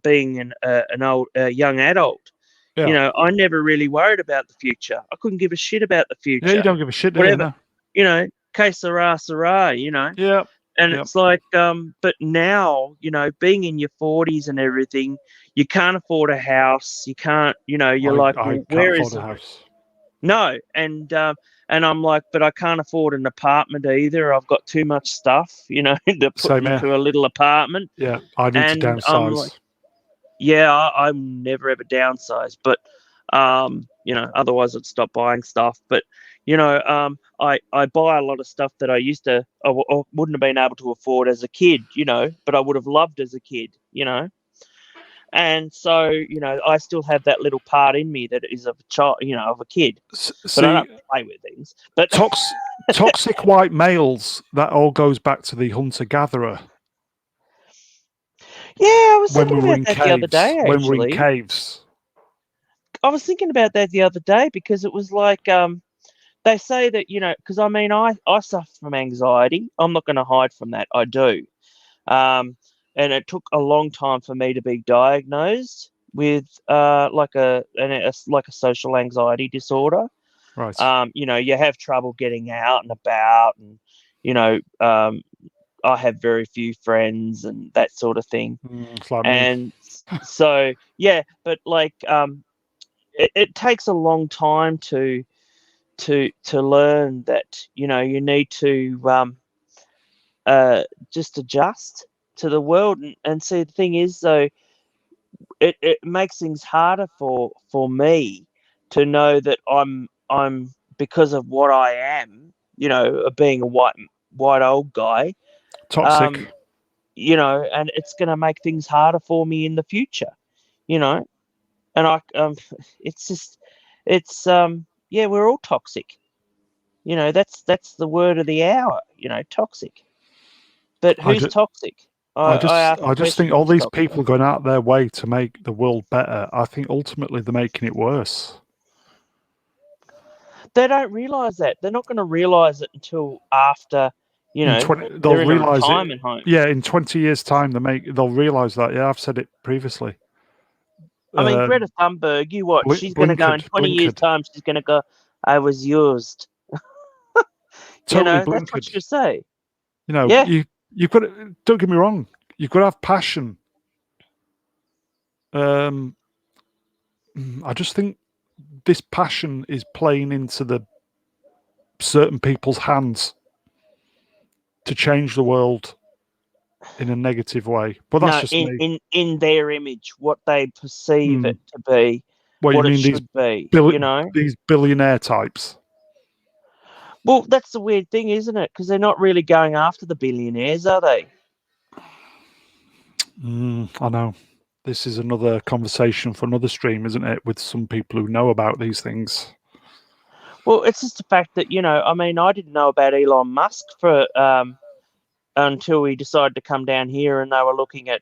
being a young adult. Yeah. I never really worried about the future. I couldn't give a shit about the Yeah, you future. don't give a shit, do you? Whatever, No. que sera, Yeah. And Yeah. it's like, but now, being in your 40s and everything, you can't afford a house. You can't, you're like, I well, can't where afford is a it? house. No. And I'm like, but I can't afford an apartment either. I've got too much stuff, to put Same here. into a little apartment. Yeah, I need to And I'm like, downsize. yeah, I'm never ever downsize, but otherwise I'd stop buying stuff. But I buy a lot of stuff that I wouldn't have been able to afford as a kid, but I would have loved as a kid, and so I still have that little part in me that is of a child, of a kid, but I See, don't play with things. But toxic white males, that all goes back to the hunter-gatherer yeah, I was when thinking we were about in that the other caves. day. When we were in Actually, caves. I was thinking about that the other day because it was like they say that because I suffer from anxiety. I'm not going to hide from that. I do, and it took a long time for me to be diagnosed with like a social anxiety disorder. Right. You have trouble getting out and about, and I have very few friends and that sort of thing. It's like me. And so yeah, but like it takes a long time to learn that you need to just adjust to the world, and see, the thing is though, it makes things harder for me to know that I'm because of what I am, being a white old guy, Toxic. um and it's going to make things harder for me in the future, you know and I it's just it's yeah, we're all toxic. That's the word of the hour, toxic. But I who's just, toxic? I I just, ask the I just think question, all who's these toxic? people going out their way to make the world better. I think ultimately they're making it worse. They don't realize that. They're not going to realize it until after, In 20, they'll they're in a realize it. retirement home. Yeah, in 20 years' time, they'll realize that. Yeah, I've said it previously. I mean, Uh, Greta Thunberg, you watch, she's going to go in 20 years' blinkered. time, she's going to go, I was used. Totally That's what blinkered. she'll say. You know, Yeah. you've got to, don't get me wrong, you've got to have passion. Um, I just think this passion is playing into the certain people's hands to change the world in a negative way. But that's No, just in, me. in, in their image, what they perceive Hmm. it to be, What you what it mean should be, these billionaire types? Well, that's the weird thing, isn't it? Because they're not really going after the billionaires, are they? I know. This is another conversation for another stream, isn't it? With some people who know about these things. Well, it's just the fact that, I didn't know about Elon Musk for until he decided to come down here, and they were looking at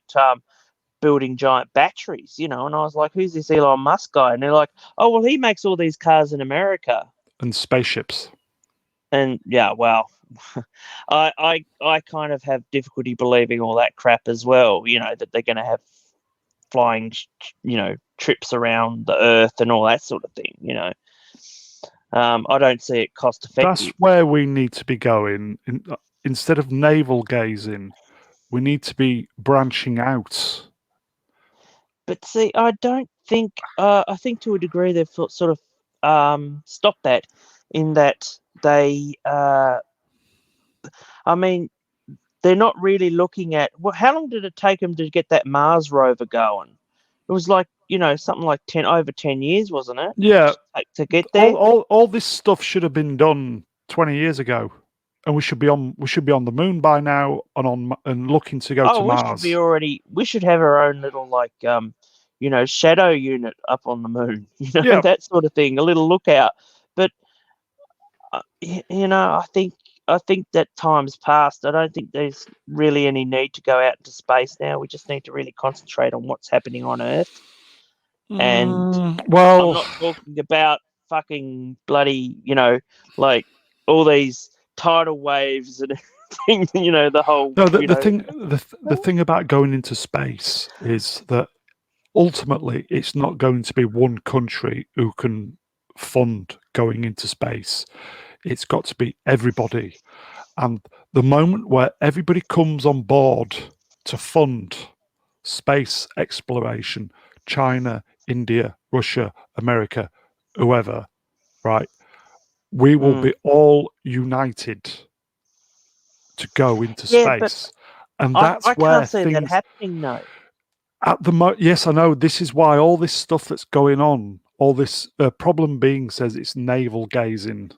building giant batteries, and I was like, who's this Elon Musk guy? And they're like, oh, well, he makes all these cars in America. And spaceships. And yeah, well, I kind of have difficulty believing all that crap as well, that they're going to have flying, trips around the earth and all that sort of thing, I don't see it cost That's effective. where we need to be going. Instead of navel gazing, we need to be branching out. But see, I don't think. I think to a degree they've sort of stopped that, in that they. I mean, they're not really looking at. Well, how long did it take them to get that Mars rover going? It was like something like over 10 years, wasn't it? Yeah, To get there. all this stuff should have been done 20 years ago, and we should be on the moon by now and looking to go to Oh, we should be Mars. already. We should have our own little shadow unit up on the moon. Yeah, That sort of thing. A little lookout. But I think that time's passed. I don't think there's really any need to go out into space now. We just need to really concentrate on what's happening on Earth. And I'm well, not talking about fucking bloody, like all these tidal waves and everything, the whole, No, the thing about going into space is that ultimately it's not going to be one country who can fund going into space. It's got to be everybody. And the moment where everybody comes on board to fund space exploration, China, India, Russia, America, whoever, right, we will be all united to go into Yeah, but space. And I that's where can't see that things happening, no. at the yes, I know. This is why all this stuff that's going on, all this problem being says it's navel gazing.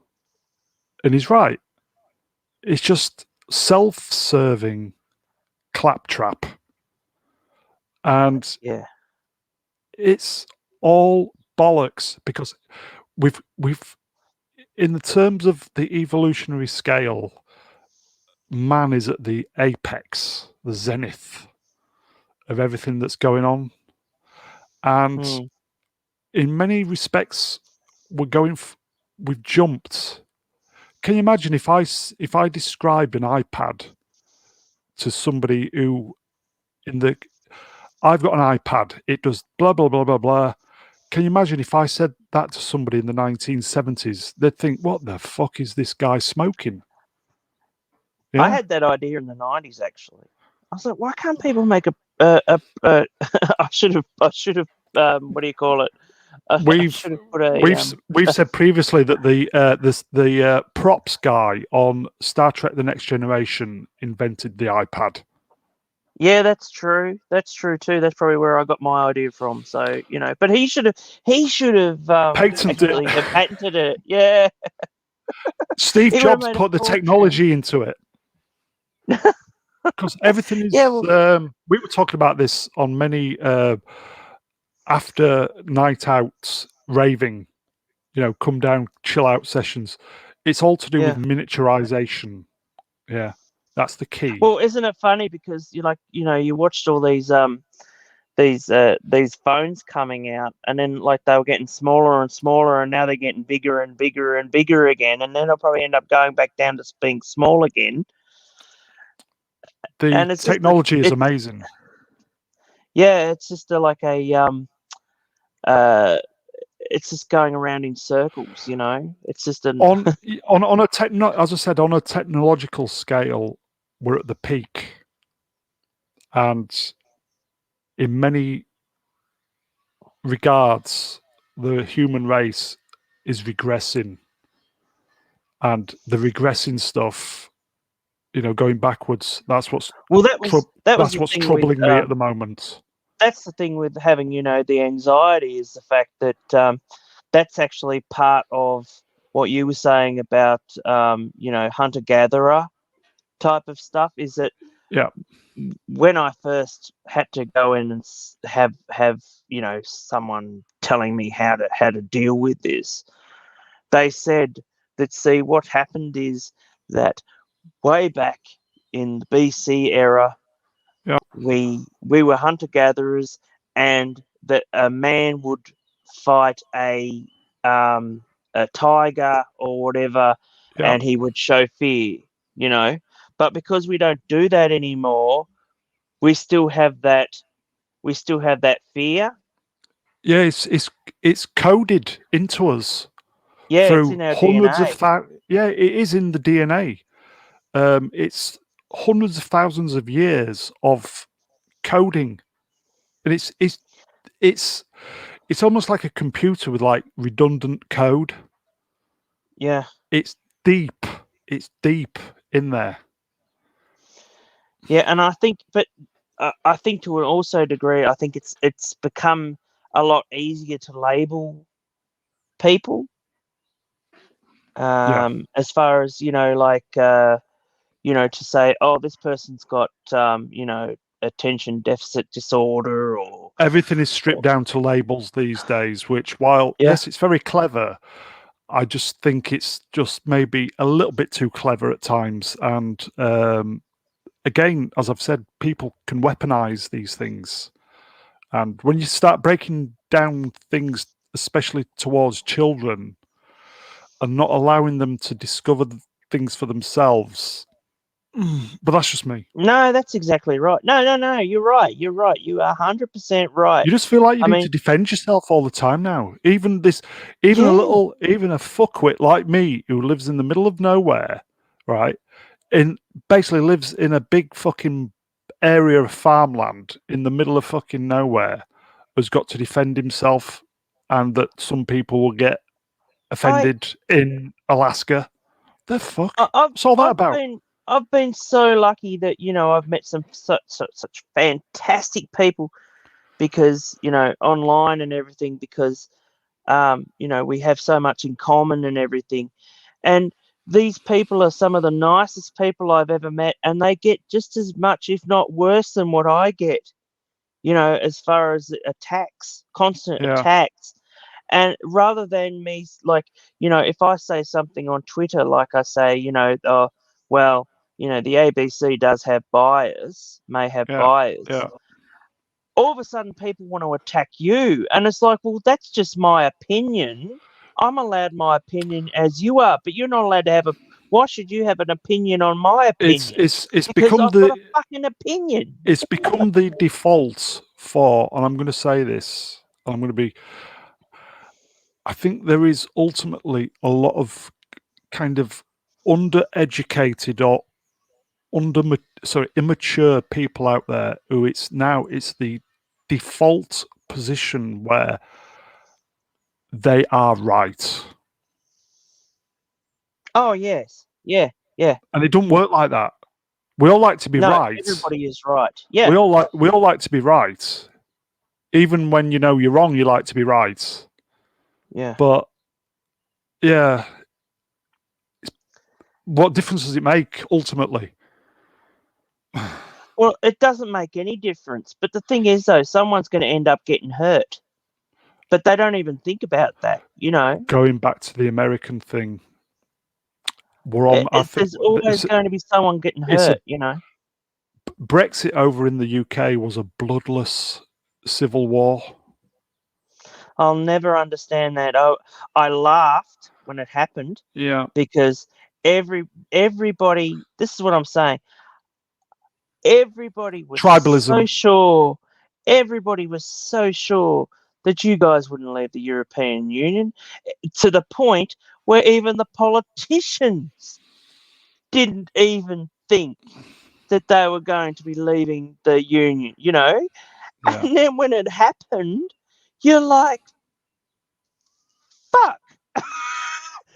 And he's right. It's just self-serving claptrap. And Yeah. it's all bollocks because we've in the terms of the evolutionary scale, man is at the apex, the zenith of everything that's going on. And in many respects, we're going, we've jumped. Can you imagine if I describe an iPad to somebody who I've got an iPad, it does blah blah blah blah blah. Can you imagine if I said that to somebody in the 1970s? They'd think, "What the fuck is this guy smoking?" I Yeah, had that idea in the 90s, actually. I was like, why can't people make I should have, what do you call it? I we've should have put a, we've said previously that the props guy on Star Trek: The Next Generation invented the iPad. yeah, that's true. That's true too. That's probably where I got my idea from. So, but he should have Patented actually it. have patented it. Yeah. Steve He would have Jobs made a put the fortune. technology into it because everything Yeah, is. well, We were talking about this on many after night outs raving. Come down, chill out sessions. It's all to do with yeah. miniaturization. Yeah, that's the key. Well, isn't it funny because you watched all these phones coming out, and then like they were getting smaller and smaller, and now they're getting bigger and bigger and bigger again, and then they'll probably end up going back down to being small again. The And it's just technology is amazing. yeah, it's just like a uh it's just going around in circles. It's just an On a as I said, on a technological scale, we're at the peak, and in many regards, the human race is regressing, and the regressing stuff, going backwards. well, that was That's the what's thing with troubling me at the moment. that's the thing with having the anxiety is the fact that that's actually part of what you were saying about hunter gatherer type of stuff. Is that Yeah, when I first had to go in and have someone telling me how to deal with this, they said that, see, what happened is that way back in the BC era, yeah, we were hunter gatherers, and that a man would fight a tiger or whatever, yeah, and he would show fear. But because we don't do that anymore, we still have that fear. yeah. It's coded into us Yeah, it's in through our hundreds of DNA. thousands. Yeah, it is in the DNA. It's hundreds of thousands of years of coding, and it's it's almost like a computer with like redundant code. Yeah. It's deep. It's deep in there. Yeah, and I think, but I think to an also degree, I think it's become a lot easier to label people. Yeah. As far as to say, oh, this person's got attention deficit disorder, Everything is or stripped down to labels these days, which, while yeah, yes, it's very clever, I just think it's just maybe a little bit too clever at times. And again, as I've said, people can weaponize these things. And when you start breaking down things, especially towards children, and not allowing them to discover things for themselves. But that's just me. No, that's exactly right. No. You're right. You're right. You are 100% right. You just feel like you I need mean, to defend yourself all the time now. Even a fuckwit like me who lives in the middle of nowhere, right? Basically lives in a big fucking area of farmland in the middle of fucking nowhere, has got to defend himself, and that some people will get offended in Alaska. The fuck? What's all that about? I've been so lucky that I've met some such fantastic people because online and everything because we have so much in common and everything, and these people are some of the nicest people I've ever met, and they get just as much, if not worse, than what I get. As far as attacks, constant Yeah, attacks. And rather than me, like, if I say something on Twitter, like I say, oh, well, the ABC does have bias, may have yeah, bias. yeah. All of a sudden, people want to attack you. And it's like, well, that's just my opinion. I'm allowed my opinion as you are, but you're not allowed to have a. Why should you have an opinion on my opinion? It's Because become I've got a fucking opinion. it's become the default for, and I'm going to say this, and I'm going to be. I think there is ultimately a lot of kind of undereducated or immature people out there who it's the default position where they are right. Oh, yes. Yeah. Yeah. And it don't work like that. We all like to be No, right. everybody is right. Yeah. We all like to be right. Even when you know you're wrong, you like to be right. Yeah. But yeah, what difference does it make ultimately? Well, it doesn't make any difference. But the thing is, though, someone's going to end up getting hurt. But they don't even think about that, Going back to the American thing, we're on. I think There's always going to be someone getting it's a hurt, Brexit over in the UK was a bloodless civil war. I'll never understand that. I laughed when it happened Yeah, because everybody, this is what I'm saying, everybody was so tribalism. sure, everybody was so sure that you guys wouldn't leave the European Union, to the point where even the politicians didn't even think that they were going to be leaving the union, Yeah, And then when it happened, you're like, fuck.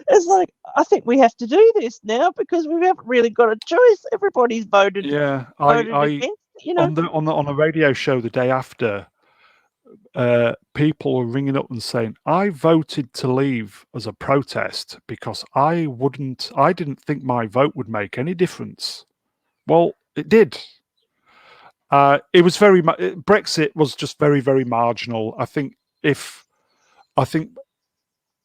It's like, I think we have to do this now because we haven't really got a choice. Everybody's voted yeah. against it, On a radio show the day after, people were ringing up and saying, "I voted to leave as a protest because I didn't think my vote would make any difference." Well, it did. It was Brexit was just very, very marginal. I think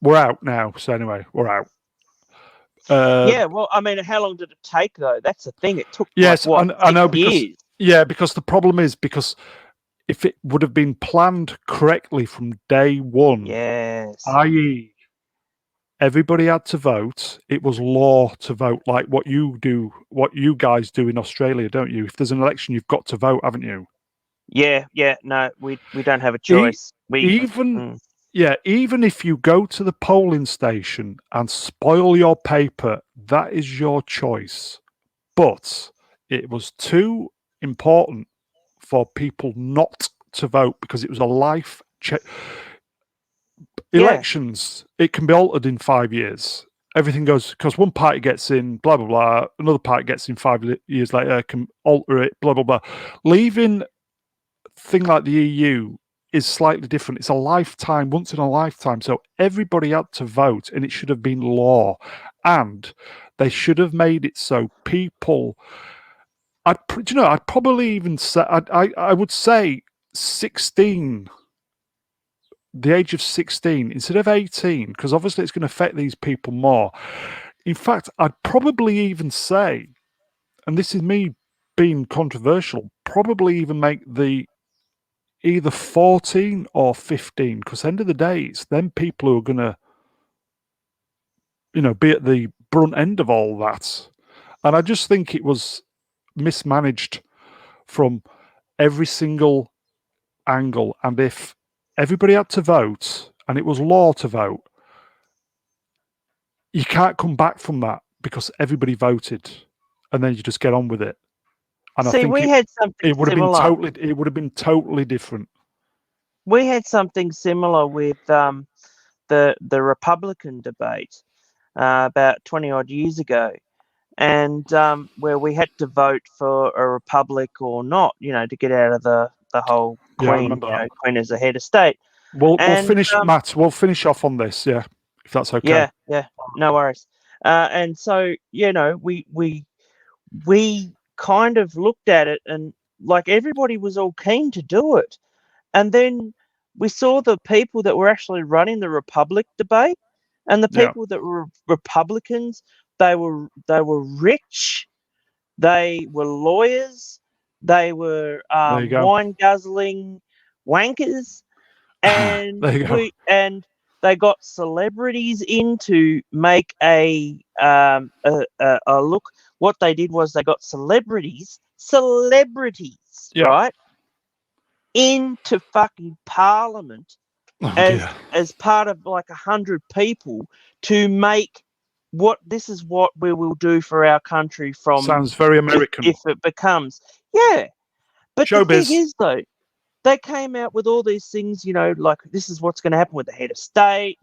we're out now. So anyway, we're out. Yeah, well, I mean, how long did it take though? That's the thing. It took like Yes, what, I six know because years? because the problem is because if it would have been planned correctly from day one, Yes. i.e., everybody had to vote. It was law to vote, like what you guys do in Australia, don't you? If there's an election, you've got to vote, haven't you? Yeah, yeah. No, we don't have a E- choice. We even mm, even if you go to the polling station and spoil your paper, that is your choice. But it was too important for people not to vote because it was a life check. yeah. Elections, it can be altered in 5 years. Everything goes because one party gets in, blah blah blah. Another party gets in 5 years later, can alter it, blah blah blah. Leaving thing like the EU is slightly different. It's a lifetime, once in a lifetime. So everybody had to vote, and it should have been law. And they should have made it so people. I'd probably even say I would say 16, the age of 16 instead of 18, because obviously it's going to affect these people more. In fact, I'd probably even say, and this is me being controversial, probably even make the either 14 or 15, because end of the day, it's them people who are going to be at the brunt end of all that. And I just think it was mismanaged from every single angle. And if everybody had to vote and it was law to vote, you can't come back from that because everybody voted, and then you just get on with it. And I See, think we had something it would have been similar. totally different. We had something similar with the Republican debate about 20 odd years ago, and where we had to vote for a republic or not, to get out of the whole Yeah, I Queen, remember that. Queen as a head of state. We'll And finish, Matt. We'll finish off on this, yeah, if that's okay. yeah, no worries. And so we kind of looked at it, and like everybody was all keen to do it, and then we saw the people that were actually running the Republic debate, and the Yeah, people that were Republicans, they were rich, they were lawyers, they were there you go. wine guzzling wankers, and There you go. they got celebrities in to make a look. What they did was they got celebrities, Yeah. right, into fucking Parliament Oh as dear. part of like 100 people to make this is what we will do for our country from Sounds very American. if it becomes. Yeah. But the thing Showbiz. is though, they came out with all these things, like this is what's going to happen with the head of state,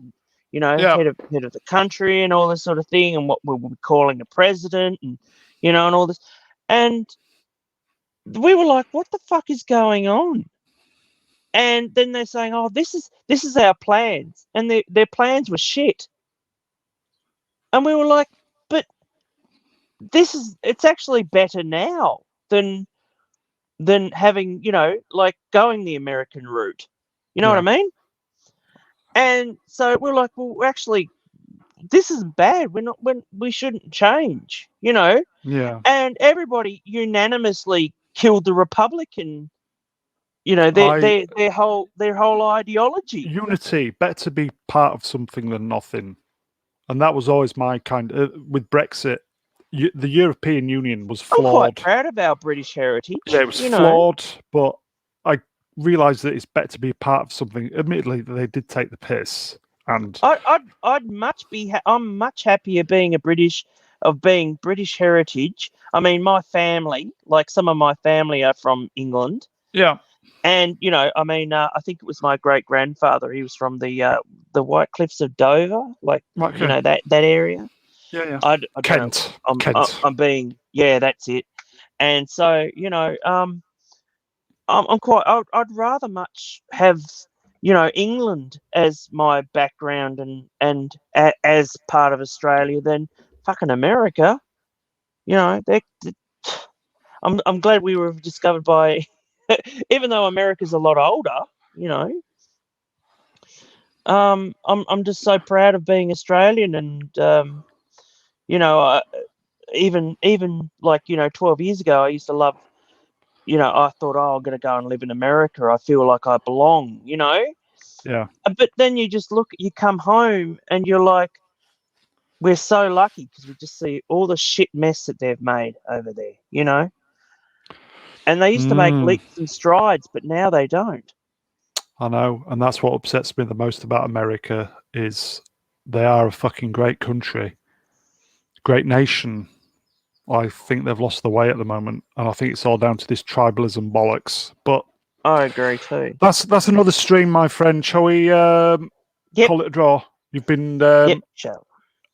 Yeah. head of the country and all this sort of thing, and what we'll be calling a president, and and all this. And we were like, what the fuck is going on? And then they're saying, oh, this is our plans, and their plans were shit. And we were like, but it's actually better now than having, like going the American route. You know what I mean? And so we're like, well, actually, this is bad. We shouldn't change, Yeah. And everybody unanimously killed the Republican, I their whole ideology. Unity, better to be part of something than nothing. And that was always my kind with Brexit. The European Union was I'm quite flawed. proud of our British heritage. Yeah, it was flawed, but I realised that it's better to be part of something. Admittedly, they did take the piss, and I'd I'm much happier being being British heritage. I mean, my family, like some of my family are from England. yeah, And I mean, I think it was my great grandfather. He was from the White Cliffs of Dover, like okay. that area. Yeah. I don't Kent, know. Kent. I'm being, yeah, that's it. And so I'm quite. I'd rather much have England as my background and as part of Australia than fucking America. I'm glad we were discovered by, even though America's a lot older. I'm just so proud of being Australian, and even like 12 years ago, I used to love. I thought, oh, I'm going to go and live in America. I feel like I belong, Yeah. But then you come home and you're like, we're so lucky because we just see all the shit mess that they've made over there, And they used to make leaps and strides, but now they don't. I know, and that's what upsets me the most about America is they are a fucking great country, great nation. I think they've lost the way at the moment, and I think it's all down to this tribalism bollocks. But I agree too. that's another stream, my friend. Shall we Yep. call it a draw? You've been. Yep. Sure.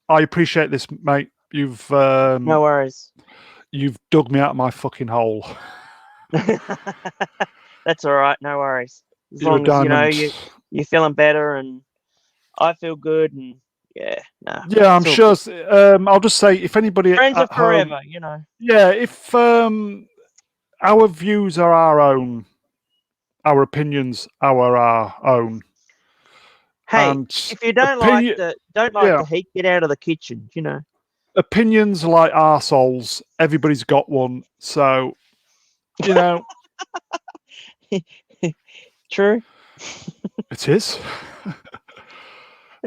I appreciate this, mate. You've No worries. You've dug me out of my fucking hole. That's all right. No worries. As You're a long as diamond. you're feeling better and I feel good, and yeah, Yeah, I'm it's all sure. good. I'll just say, if anybody Friends are at home, forever, yeah, if our views are our own, our opinions are our own, Hey, and if you don't like the heat, get out of the kitchen. opinions are like arseholes. Everybody's got one, so True. it is.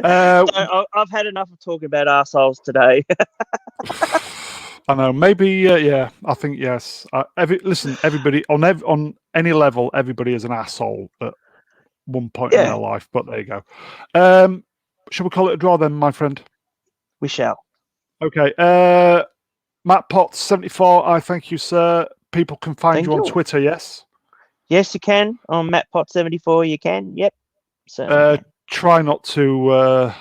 I've had enough of talking about arseholes today. I know. Maybe, yeah. I think yes. Listen, everybody on any level, everybody is an asshole at one point in their life. But there you go. Shall we call it a draw then, my friend? We shall. Okay. Matt Potts 74. I thank you, sir. People can find you on Twitter. Yes. Yes, you can on Matt Potts 74. You can. Yep. Certainly can. Try not to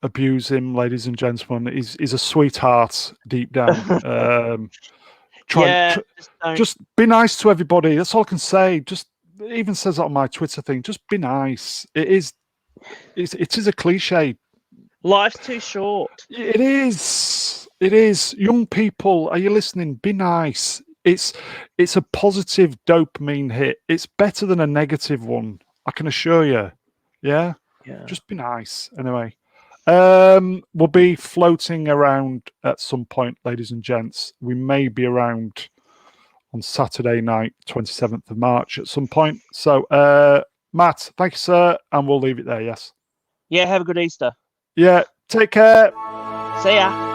abuse him, ladies and gentlemen. He's a sweetheart deep down. Just be nice to everybody. That's all I can say. Just it even says that on my Twitter thing. Just be nice. It is a cliche. Life's too short. It is. It is. Young people, are you listening? Be nice. It's a positive dopamine hit. It's better than a negative one. I can assure you. Yeah. Just be nice. Anyway, we'll be floating around at some point, ladies and gents. We may be around on Saturday night, 27th of March at some point. So, Matt, thank you, sir. And we'll leave it there. Yes. Yeah. Have a good Easter. Yeah. Take care. See ya.